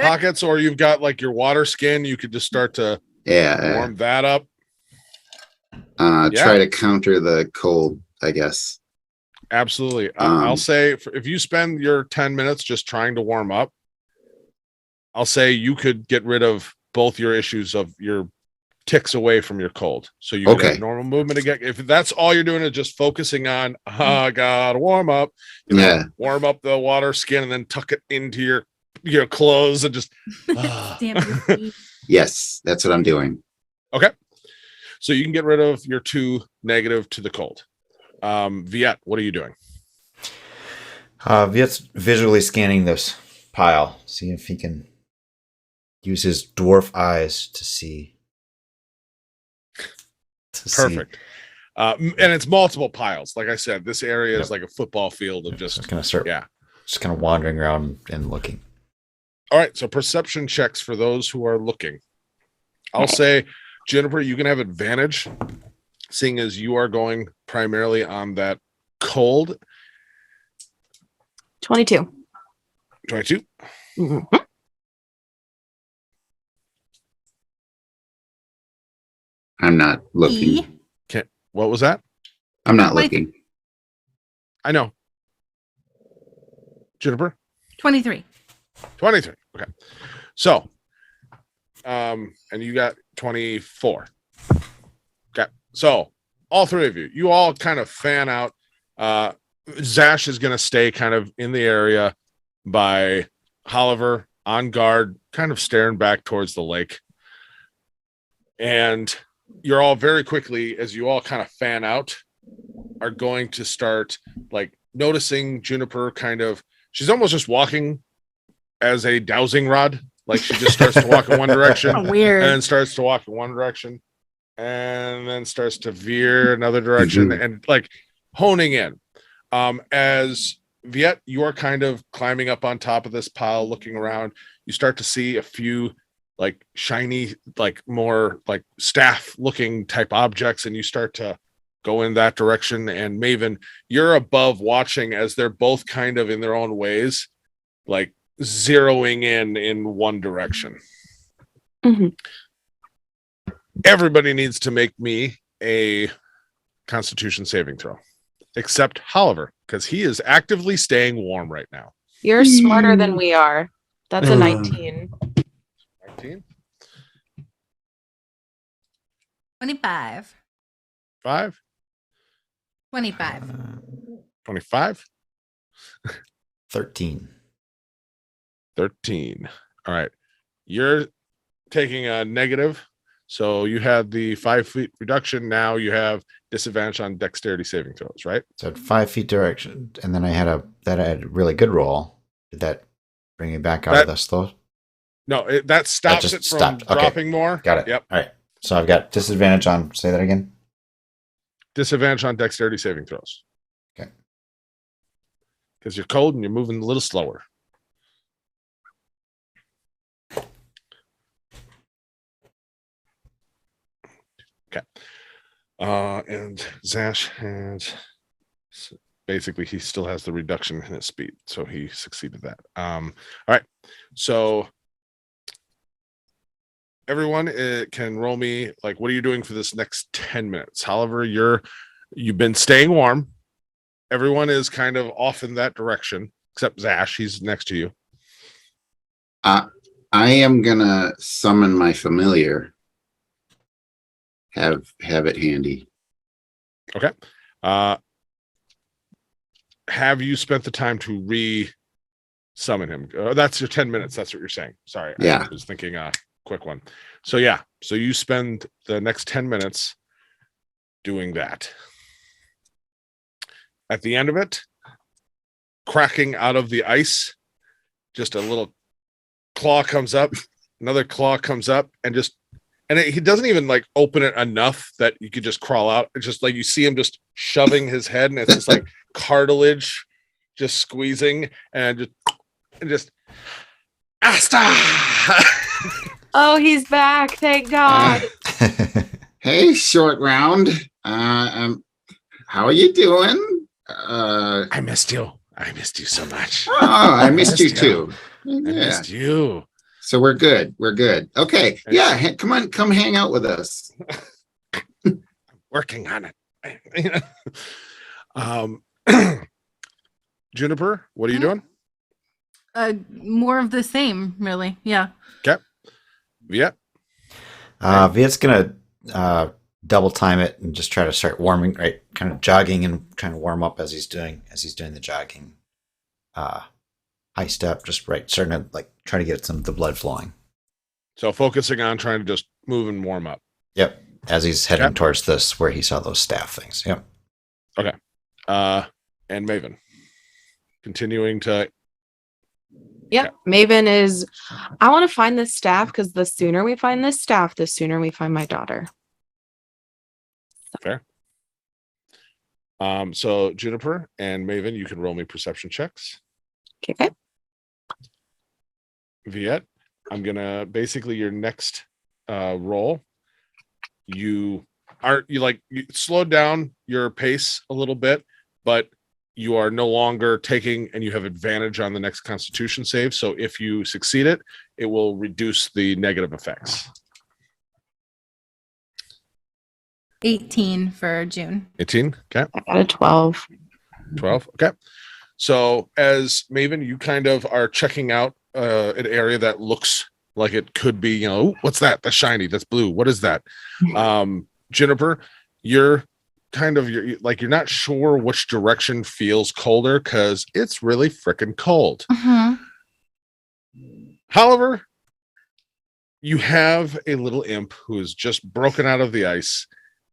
Pockets, or you've got like your water skin. You could just start to Yeah. warm that up. Try Yeah. to counter the cold, I guess. Absolutely. Um, I'll say if you spend your 10 minutes just trying to warm up, I'll say you could get rid of both your issues of your ticks away from your cold. So you can Okay. have normal movement again. If that's all you're doing is just focusing on, I gotta warm up, Yeah. warm up the water skin and then tuck it into your clothes and just Stamp your feet. Yes, that's what I'm doing. okay. So you can get rid of your 2 negative to the cold. Viet, what are you doing? Viet's visually scanning this pile, see if he can use his dwarf eyes to see. Perfect. And it's multiple piles. Like I said, this area is like a football field of just kind of start, yeah. just kind of wandering around and looking. All right, so perception checks for those who are looking. I'll say, Juniper, you can have advantage, seeing as you are going primarily on that cold. 22. 22. Mhm. I'm not looking. What was that? I'm not Wait. looking. I know. Juniper? 23. 23. Okay. So, and you got 24. Okay. So, all 3 of you, you all kind of fan out. Zash is going to stay kind of in the area by Oliver on guard, kind of staring back towards the lake. And you're all very quickly, as you all kind of fan out, are going to start like noticing Juniper kind of, she's almost just walking as a dowsing rod. Like she just starts to walk in one direction Weird. and then starts to walk in one direction and then starts to veer another direction and like honing in. As Viet, you are kind of climbing up on top of this pile, looking around. You start to see a few like shiny, like more like staff looking type objects, and you start to go in that direction. And Maven, you're above watching as they're both kind of in their own ways, like zeroing in one direction. Mhm. Everybody needs to make me a Constitution saving throw, except Oliver, because he is actively staying warm right now. You're smarter than we are. That's a 19. 19, 25. 5, 25. 25, 13. 13. All right. You're taking a negative. So you had the 5 feet reduction. Now you have disadvantage on dexterity saving throws, right? So at 5 feet direction, and then I had a really good roll. Did that bring me back out of this though? No, that stops just it from stopped. Okay. dropping more. Got it. Yep. All right. So I've got disadvantage on. Say that again. Disadvantage on dexterity saving throws. Okay. Because you're cold and you're moving a little slower. Okay. And Zash has basically he still has the reduction in his speed, so he succeeded that. All right. So everyone can roll me like what are you doing for this next 10 minutes? However, you've been staying warm. Everyone is kind of off in that direction, except Zash, he's next to you. I am gonna summon my familiar. Have it handy. Okay. Have you spent the time to re-summon him? That's your 10 minutes. That's what you're saying. Sorry. Yeah. I was thinking a quick one. So yeah. So you spend the next 10 minutes doing that. At the end of it, cracking out of the ice, just a little claw comes up, another claw comes up, and he doesn't even like open it enough that you could just crawl out. It's just like you see him just shoving his head, and it's just like cartilage just squeezing and just Asta. Oh, he's back. Thank God. Hey, short round. How are you doing? I missed you. I missed you so much. Oh, I missed you you. too. I Yeah. missed you. So we're good. We're good. Okay. Yeah. Come on. Come hang out with us. Working on it. Juniper, what are you doing? More of the same, really. Yeah. Okay. Yeah. Viet's gonna double time it and just try to start warming, right? Kind of jogging and trying to warm up as he's doing the jogging. High step, just right, starting to like try to get some of the blood flowing. So focusing on trying to just move and warm up. Yep. As he's heading Yep. towards this where he saw those staff things. Yep. And Maven continuing to. Yep. Maven is, I want to find this staff because the sooner we find this staff, the sooner we find my daughter. Fair. So Juniper and Maven, you can roll me perception checks. Okay. Viet, I'm gonna basically your next roll. You slowed down your pace a little bit, but you are no longer taking, and you have advantage on the next Constitution save. So if you succeed it, it will reduce the negative effects. 18 for June. 18. Okay. I got a 12. 12. Okay. So as Maven, you kind of are checking out an area that looks like it could be, "Ooh, what's that? That's shiny. That's blue. What is that?" Juniper, you're kind of, you're not sure which direction feels colder because it's really freaking cold. However, you have a little imp who is just broken out of the ice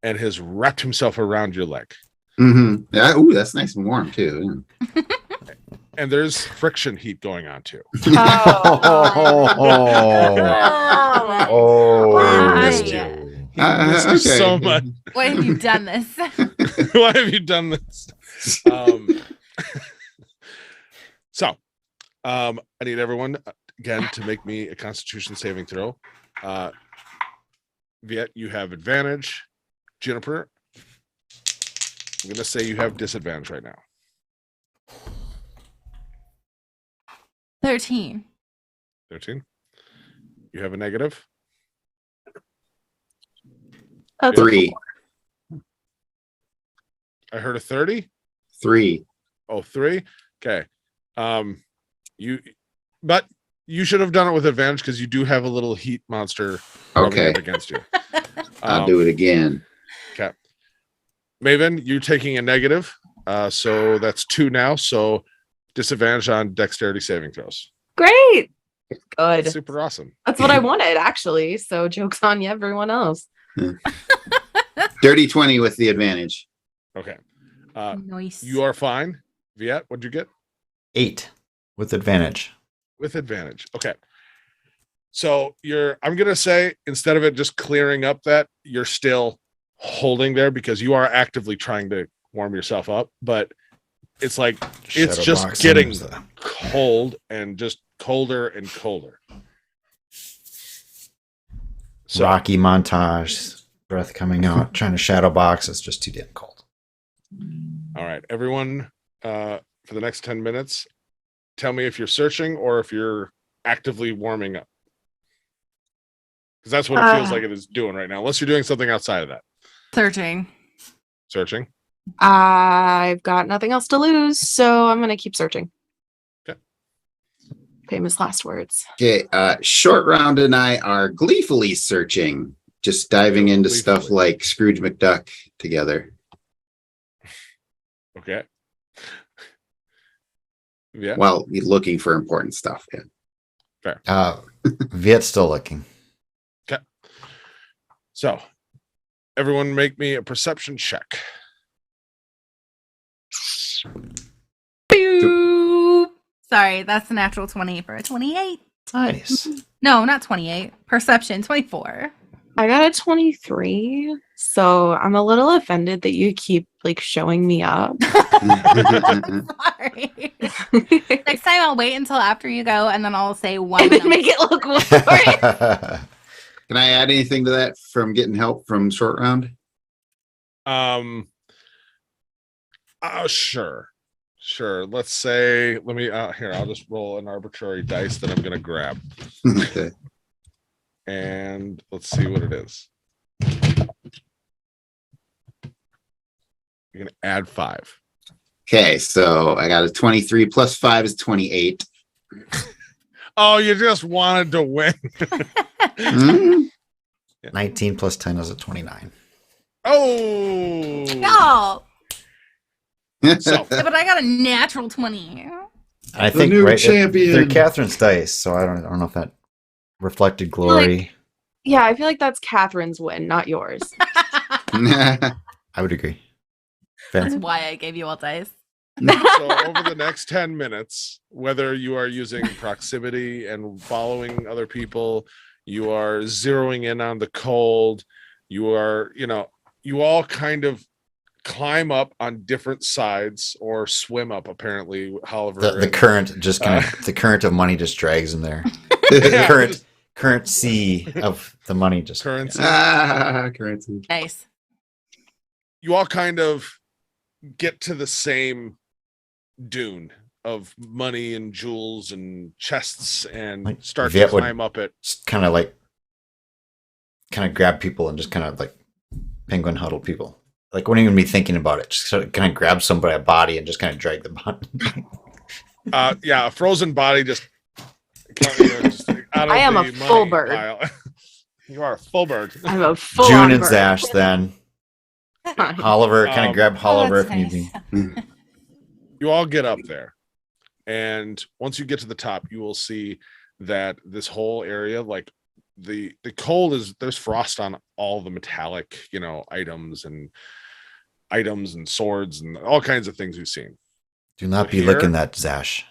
and has wrapped himself around your leg. Mm-hmm. Yeah, ooh, that's nice and warm too. And there's friction heat going on too. Oh. Missed you. He missed you so much. Why have you done this? Why have you done this? I need everyone again to make me a Constitution saving throw. Viet, you have advantage. Juniper, I'm gonna say you have disadvantage right now. 13. 13. You have a negative. That's 3. I heard a 30. 3. Oh, 3. Okay. But you should have done it with advantage because you do have a little heat monster rubbing Okay. up against you. I'll do it again. Okay. Maven, you're taking a negative. So that's 2 now. So disadvantage on dexterity saving throws. great. Good. Super awesome. That's what I wanted, actually. So joke's on you, everyone else. Dirty 20 with the advantage. Okay. Nice. You are fine. Viet, what'd you get? 8 with advantage. With advantage. Okay. So I'm going to say, instead of it just clearing up, that you're still holding there because you are actively trying to warm yourself up, but it's like, it's Shadow just box getting and the- cold and just colder and colder. So, Rocky montage, breath coming out, trying to shadow box. It's just too damn cold. all right, everyone, for the next 10 minutes, tell me if you're searching or if you're actively warming up. Because that's what it feels like it is doing right now, unless you're doing something outside of that. Searching. Searching. I've got nothing else to lose, so I'm gonna keep searching. Okay. Famous last words. Okay. Short Round and I are gleefully searching, just diving into stuff Gleefully. like Scrooge McDuck together. Okay. Yeah. Well, looking for important stuff. Yeah. Viet's still looking. So, everyone make me a perception check. Boop. Sorry, that's a natural 20 for a 28. Nice. No, not 28. Perception, 24. I got a 23, so I'm a little offended that you keep like showing me up. Sorry. Next time I'll wait until after you go and then I'll say one. And then number. make it look worse. Can I add anything to that from getting help from Short Round? Sure. Let's say, I'll just roll an arbitrary dice that I'm going to grab. Okay. And let's see what it is. You're going to add 5. Okay, so I got a 23 plus 5 is 28. Oh, you just wanted to win. Hmm? 19 plus 10 is a 29. Oh, No, so yeah, but I got a natural 20. I The think new right, champion. they're Catherine's dice, so I don't know if that reflected feel like- glory. Yeah, I feel like that's Catherine's win, not yours. I would agree. Fair. That's why I gave you all dice. so over the next 10 minutes, whether you are using proximity and following other people, you are zeroing in on the cold, you are, you all kind of climb up on different sides or swim up, apparently, however. The current just kind of the current of money just drags them there. Yeah, Current sea of the money just currency. Currency. Nice. You all kind of get to the same dune of money and jewels and chests and Like, start to Viet would- climb up it. just kind of grab people and just kind of like penguin huddle people. Like wouldn't even be thinking about it. Just sort of kind of grab somebody a body and just kind of drag them on. Yeah, a frozen body just out of I am the a full money bird. pile. You are a full bird. I'm a full June and Zash then. Oliver, kind Um, of grab Oliver if that's need nice. be. You all get up there, and once you get to the top, you will see that this whole area, like the cold, there's frost on all the metallic, items and swords and all kinds of things we've seen. Do not But be here- licking that Zash.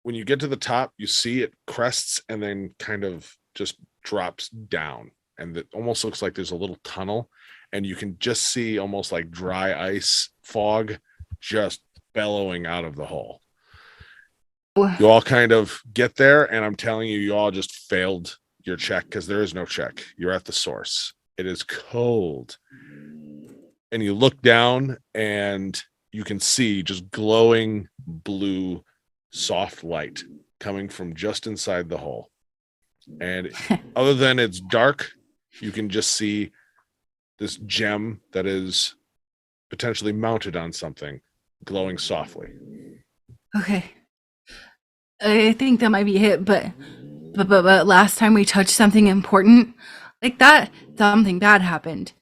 When you get to the top, you see it crests and then kind of just drops down, and it almost looks like there's a little tunnel, and you can just see almost like dry ice fog just bellowing out of the hole. You all kind of get there, and I'm telling you, you all just failed your check because there is no check. You're at the source. It is cold. And you look down, and you can see just glowing blue, soft light coming from just inside the hole. And other than it's dark, you can just see this gem that is potentially mounted on something glowing softly. Okay. I think that might be it, but last time we touched something important like that, something bad happened.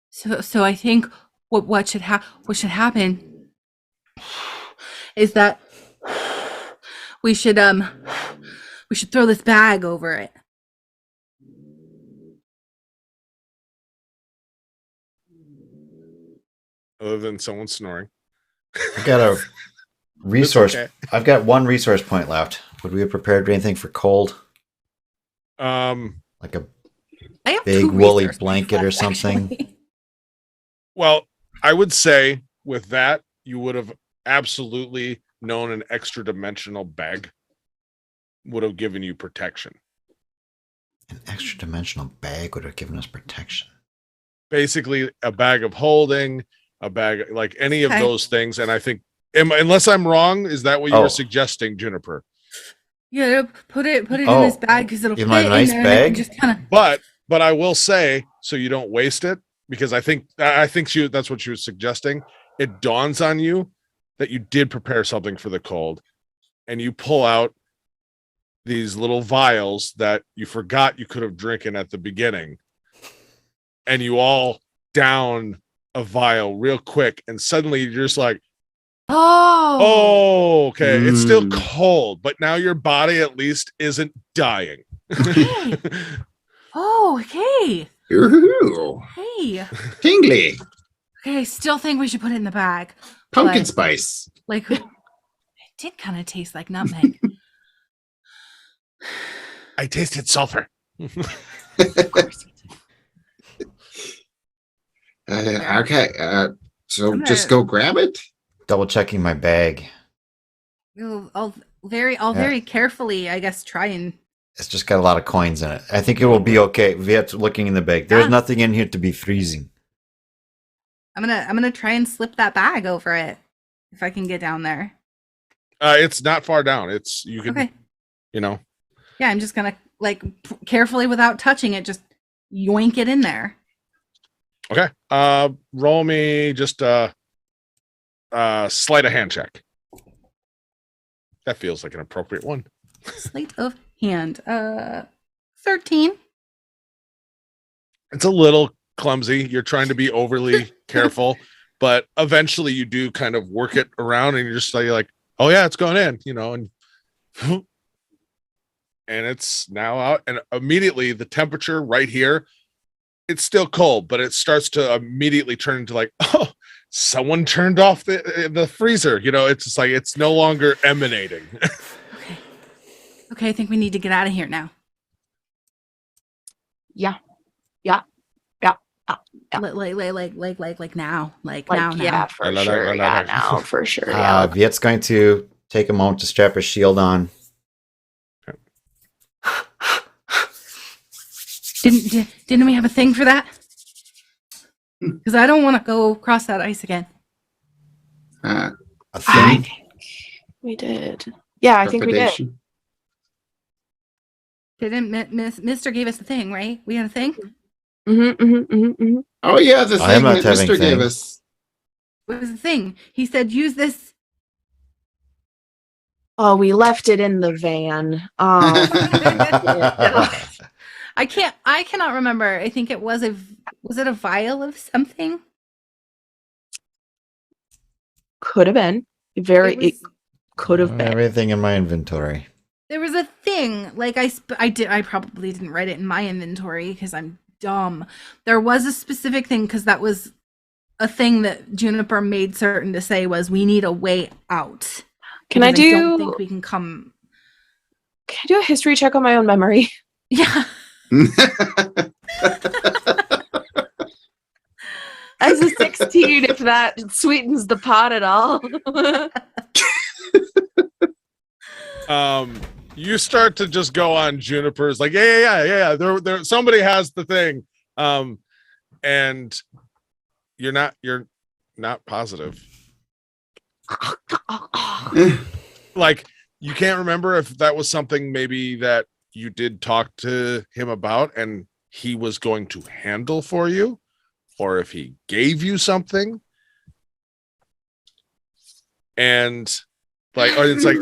So I think what should happen is that we should throw this bag over it. Other than someone snoring. I've got a resource. okay. I've got one resource point left. Would we have prepared anything for cold? Like a I have big two woolly resource blanket or points left, something? actually. Well, I would say with that, you would have absolutely known an extra dimensional bag would have given you protection. An extra dimensional bag would have given us protection. Basically, a bag of holding, a bag, like any of Okay. those things. And I think, unless I'm wrong, is that what you Oh. were suggesting, Juniper? Yeah, put it in Oh, this bag because it'll you fit have a nice in there. And I can bag? just kind of. But I will say, so you don't waste it, because I think that's what she was suggesting. It dawns on you that you did prepare something for the cold, and you pull out these little vials that you forgot you could have drinking at the beginning, and you all down a vial real quick, and suddenly you're just like, oh, okay, it's still Mm. cold, but now your body at least isn't dying. Hey. Oh, okay. Ooh, Hey. tingly. Okay, I still think we should put it in the bag. Pumpkin But- spice. Like, it did kind of taste like nutmeg. I tasted sulfur. Of course you did. Okay. So I'm just gonna- go grab it. Double checking my bag. I'll very carefully, I guess, try and. It's just got a lot of coins in it. I think it will be okay. Viet's looking in the bag. There's Yeah. nothing in here to be freezing. I'm gonna try and slip that bag over it if I can get down there. It's not far down. You can, Okay. Yeah, I'm just gonna carefully without touching it, just yoink it in there. Okay. Roll me just sleight of hand check. That feels like an appropriate one. Sleight of hand. 13. it's a little clumsy. You're trying to be overly careful, but eventually you do kind of work it around, and you're just like, oh yeah, it's going in, and and it's now out, and immediately the temperature right here, it's still cold, but it starts to immediately turn into like, oh, someone turned off the freezer. It's just like it's no longer emanating. Okay, I think we need to get out of here now. Yeah. Like now. Like Like, now. yeah, for Now. sure. Yeah, now, for sure. Yeah. Viet's going to take a moment to strap his shield on. Didn't we have a thing for that? Because I don't want to go across that ice again. Uh, A I thing? think we did. Yeah, I think we did. trepidation. Didn't Mister gave us the thing, right? We had a thing. Oh yeah, the I am thing not that having Mister gave thing. us. What was the thing? He said use this. Oh, we left it in the van. Oh, I cannot remember. I think it was it a vial of something? could have been. It could have been. Everything in my inventory. There was a thing like I probably didn't write it in my inventory because I'm dumb. There was a specific thing because that was a thing that Juniper made certain to say was we need a way out. Can I Because don't do? think we can come. Can I do a history check on my own memory? Yeah. As a 16, if that sweetens the pot at all. You start to just go on Juniper's like, yeah. There, somebody has the thing, and you're not positive. Like, you can't remember if that was something maybe that you did talk to him about and he was going to handle for you, or if he gave you something. And like, or it's like,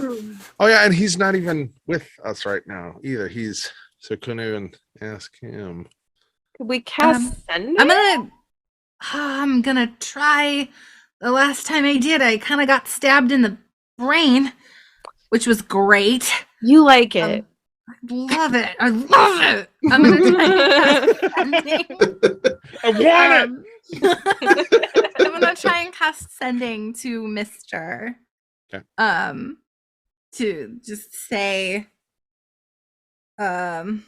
oh yeah, and he's not even with us right now either. So couldn't even ask him. Could we cast send? I'm gonna try. The last time I did, I kind of got stabbed in the brain, which was great. You like it. I love it. I love it. I'm gonna try and cast sending. I want it. I'm gonna try and cast sending to Mister. Okay. To just say, There's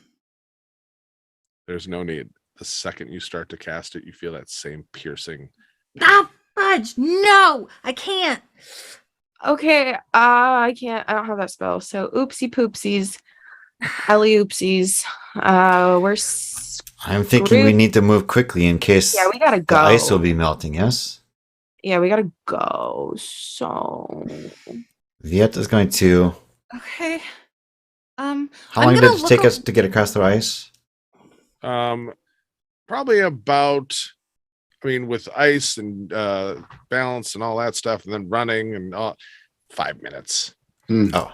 no need. The second you start to cast it, you feel that same piercing. ah, fudge, no, I can't. Okay, I can't. I don't have that spell. So oopsie poopsies, alley oopsies. I'm thinking we need to move quickly in case Yeah, we gotta the go. ice will be melting, yes? Yeah, we gotta go. So Viet is going to... Okay. How I'm long did gonna it look take us to get across the ice? Probably about, I mean, with ice and balance and all that stuff, and then running and all, 5 minutes. Oh,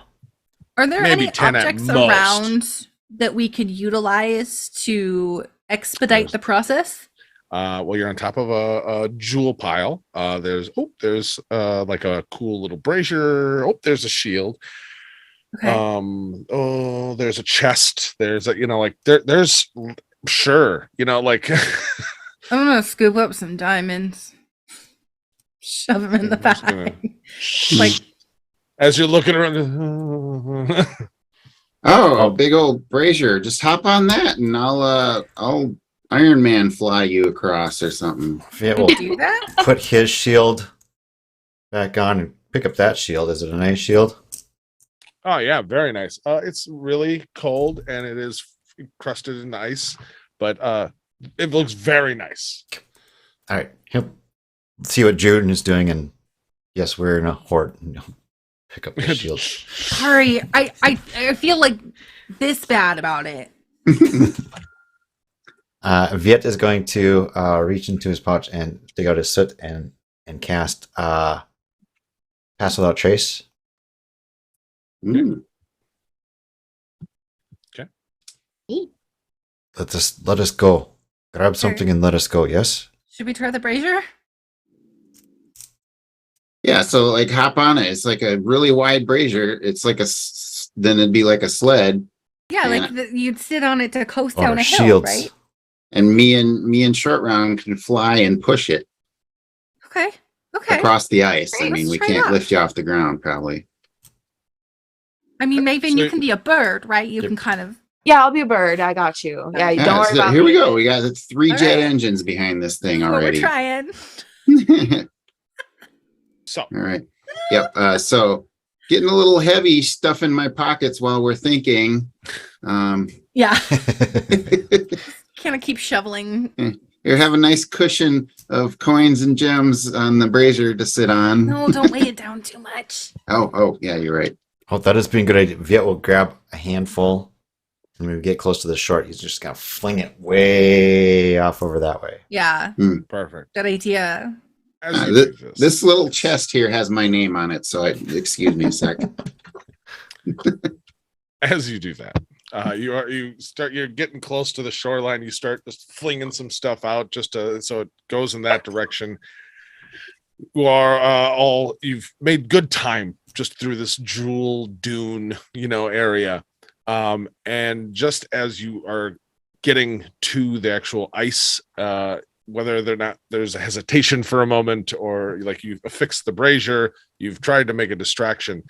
Are there Maybe any 10 at objects most. around that we could utilize to expedite the process? Well, you're on top of a jewel pile. There's like a cool little brazier. Oh, there's a shield. Okay. There's a chest. There's a, like there's sure, like I'm gonna scoop up some diamonds, shove them in the I'm just bag. Like, as you're looking around. Oh, a big old brazier. Just hop on that and I'll Iron Man fly you across or something. Viet can will you do that? put his shield back on and pick up that shield. Is it a nice shield? Oh yeah, very nice. It's really cold and it is crusted in ice, but it looks very nice. All right. He'll see what Jordan is doing, and yes, we're in a horde. Pick up the shield. Sorry, I feel like this bad about it. Viet is going to reach into his pouch and dig out his soot and cast Pass Without Trace. Mm. Let us go. Grab something and let us go. Yes. Should we try the brazier? Yeah, so like hop on it. It's like a really wide brazier. It's like then it'd be like a sled. Yeah, Yeah. like you'd sit on it to coast On down our a hill, shields. right? And me and Short Round can fly and push it Okay. Okay. across the ice. I Let's mean, we try can't that. lift you off the ground probably. I mean, Maven, So- you can be a bird, right? You Yep. can kind of. Yeah, I'll be a bird. I got you. Yeah, Yeah, don't worry so about here we me. go. We got 3 All jet right. engines behind this thing This is what already. we're trying. So All right. Yep. So getting a little heavy stuff in my pockets while we're thinking. Yeah. Kind of keep shoveling. You have a nice cushion of coins and gems on the brazier to sit on. No, don't weigh it down too much. Oh, yeah, you're right. Oh, that has been a good idea. Viet will grab a handful, and when we get close to the short, he's just gonna fling it way off over that way. Yeah. perfect. Good idea. As you do This little chest here has my name on it, so excuse me a sec. as you do that, you're getting close to the shoreline. You start just flinging some stuff out just so it goes in that direction. You are you've made good time just through this jewel dune area, and just as you are getting to the actual ice, whether there's a hesitation for a moment, or like you've affixed the brazier, you've tried to make a distraction,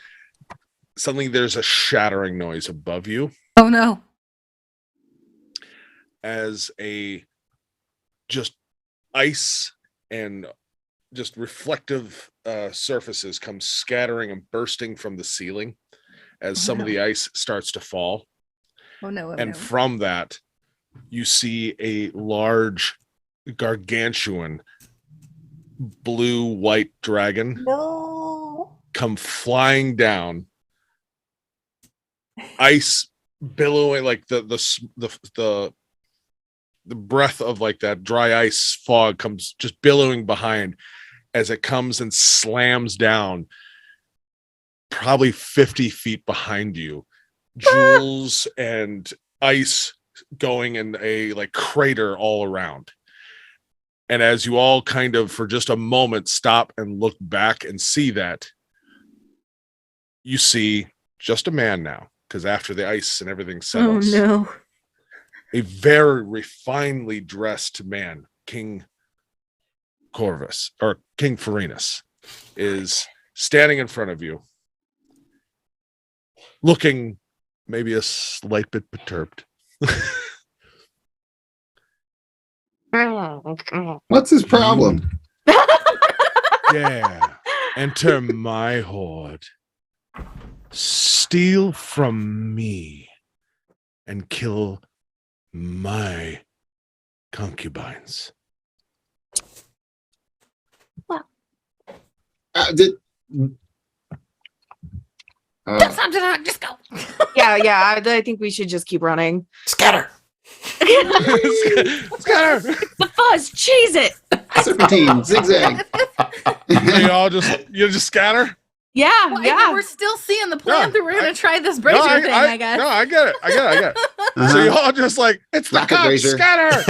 suddenly there's a shattering noise above you Oh no. as a just ice and just reflective surfaces come scattering and bursting from the ceiling as some of the ice starts to fall. Oh no. Oh, And no. from that, you see a large, gargantuan blue-white dragon No. come flying down, ice billowing, like the breath of like that dry ice fog comes just billowing behind as it comes and slams down probably 50 feet behind you. Jewels and ice going in a like crater all around. And as you all kind of for just a moment stop and look back and see that, you see just a man now, because after the ice and everything Oh settles, no. a very refinedly dressed man, King Corvus or King Farinus, is standing in front of you, looking maybe a slight bit perturbed. What's his problem? Yeah, enter my horde, steal from me, and kill my concubines. Did, That's not gonna just go. Yeah. I think we should just keep running. Scatter. Scatter! The fuzz, cheese it. serpentine, zigzag. You just scatter? Yeah, Well, yeah. We're still seeing the plan Yeah, through. We're gonna I- try this brazier thing, I guess. No, I get it. So Uh-huh. you all just like, it's the Rocket cops, brazier. scatter!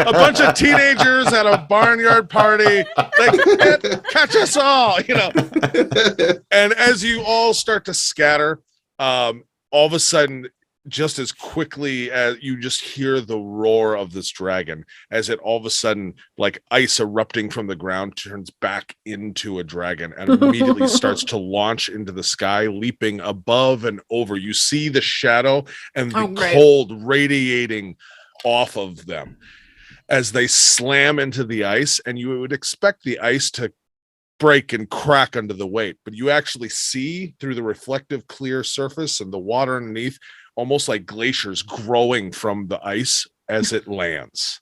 A bunch of teenagers at a barnyard party, like, catch us all, And as you all start to scatter, all of a sudden, just as quickly as you just hear the roar of this dragon, as it all of a sudden, like ice erupting from the ground, turns back into a dragon and immediately starts to launch into the sky, leaping above and over. You see the shadow and the Oh, great. cold radiating off of them as they slam into the ice, and you would expect the ice to break and crack under the weight, but you actually see through the reflective clear surface and the water underneath, almost like glaciers growing from the ice as it lands.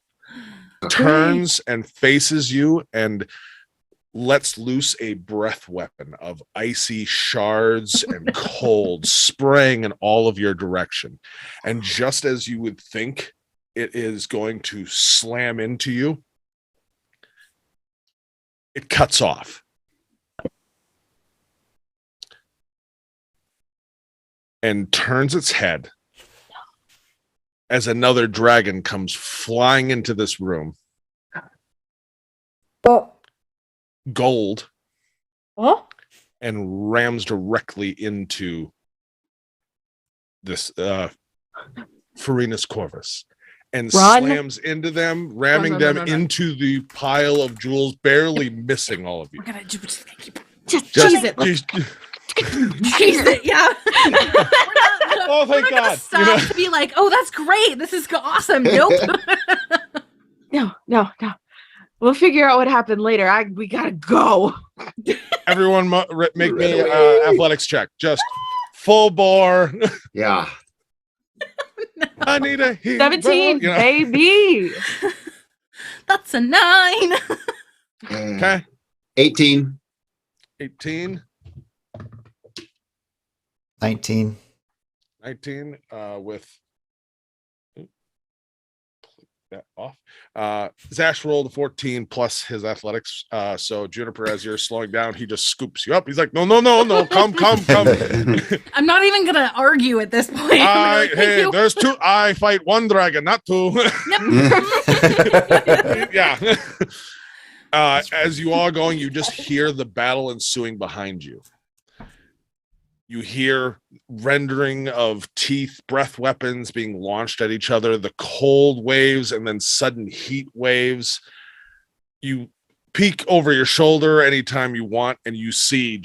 Turns and faces you and lets loose a breath weapon of icy shards and cold spraying in all of your direction. And just as you would think it is going to slam into you, it cuts off. And turns its head as another dragon comes flying into this room. Oh. Gold. Oh. And rams directly into this Farinus Corvus and Run. slams into them, ramming Run, them run, run. into the pile of jewels, barely missing all of you. We're gonna just Just Just- cheese it. just- cheese it, yeah. oh, thank We're not gonna God. stop You know? to be like, oh, that's great. This is awesome. Nope. No. We'll figure out what happened later. We gotta go. Everyone make me Right away. athletics check. Just full bore. Yeah. I need a hero. 17, You know? baby. That's a 9. Okay. 18. 18, 19. 19, with click that off. Zash rolled a 14 plus his athletics. So Juniper, as you're slowing down, he just scoops you up. He's like, no, come. I'm not even gonna argue at this point. I'm like, thank you. There's two. I fight one dragon, not two. Yep. Yeah. As you all going, you just hear the battle ensuing behind you. You hear rendering of teeth, breath weapons being launched at each other, the cold waves, and then sudden heat waves. You peek over your shoulder anytime you want, and you see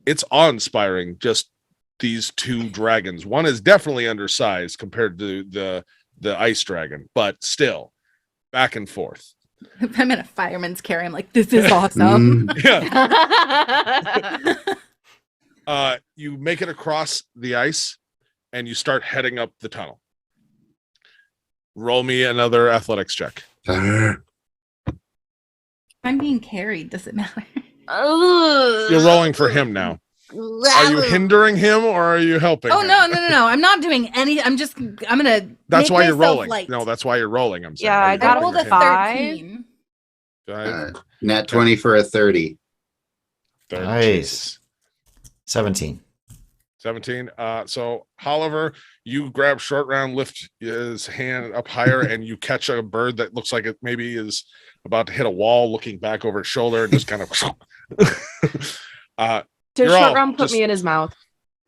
it's awe-inspiring, just these two dragons. One is definitely undersized compared to the ice dragon, but still back and forth. If I'm in a fireman's carry, I'm like, this is awesome. Yeah. You make it across the ice and you start heading up the tunnel. Roll me another athletics check. If I'm being carried, does it matter? You're rolling for him now. Are you hindering him or are you helping Oh him? no. I'm not doing any. I'm gonna. That's make why you're myself rolling. light. No, that's why you're rolling. I'm saying. Yeah, Are I you got I helping rolled a him? 13. Nat 20 for a 30. Nice. 17. 17. So Oliver, you grab short round, lift his hand up higher, and you catch a bird that looks like it maybe is about to hit a wall, looking back over its shoulder, and just kind of. Does You're all short round put just- me in his mouth?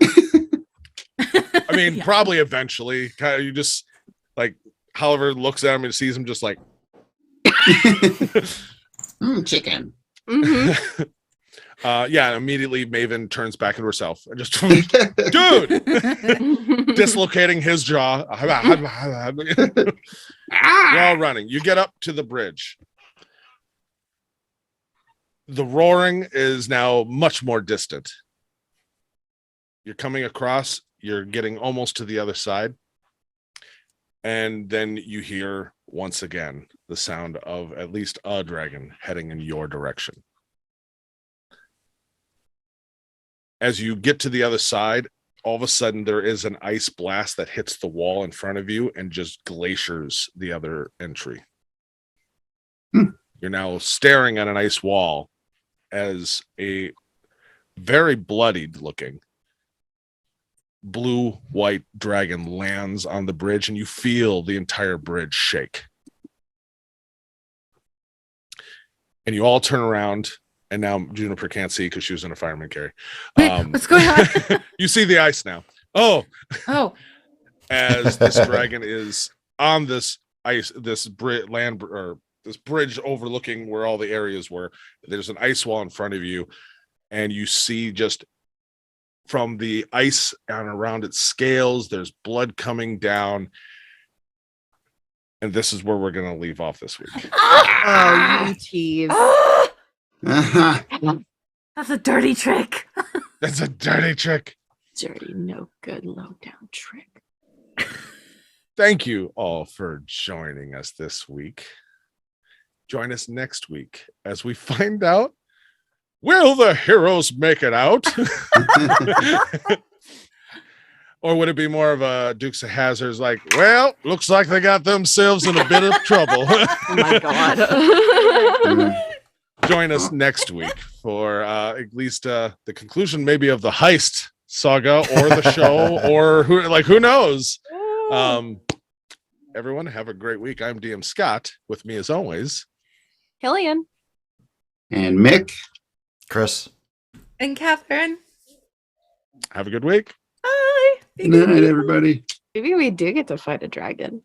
I mean, Yeah. probably eventually. Kind of, you just like Oliver looks at him and sees him just like. Chicken. Mm-hmm. Yeah. Immediately, Maven turns back into herself and just, dude, dislocating his jaw. You're all running. You get up to the bridge. The roaring is now much more distant. You're coming across, you're getting almost to the other side. And then you hear once again the sound of at least a dragon heading in your direction. As you get to the other side, all of a sudden there is an ice blast that hits the wall in front of you and just glaciers the other entry. You're now staring at an ice wall as a very bloodied looking blue-white dragon lands on the bridge, and you feel the entire bridge shake. And you all turn around, and now Juniper can't see because she was in a fireman carry. Wait, what's going on? You see the ice now. Oh, Oh, as this dragon is on this ice, this this bridge overlooking where all the areas were. There's an ice wall in front of you, and you see just from the ice and around its scales, there's blood coming down. And this is where we're going to leave off this week. Oh, you tease. that's a dirty trick. That's a dirty trick. Dirty, no good, low down trick. Thank you all for joining us this week. Join us next week as we find out, will the heroes make it out? Or would it be more of a Dukes of Hazzard's like, well, looks like they got themselves in a bit of trouble. Oh my god. Join us next week for at least the conclusion maybe of the heist saga or the show or who knows. Everyone have a great week. I'm DM Scott. With me as always, Killian. And Mick. Chris. And Catherine. have a good week. Bye. Good night, everybody. Maybe we do get to fight a dragon.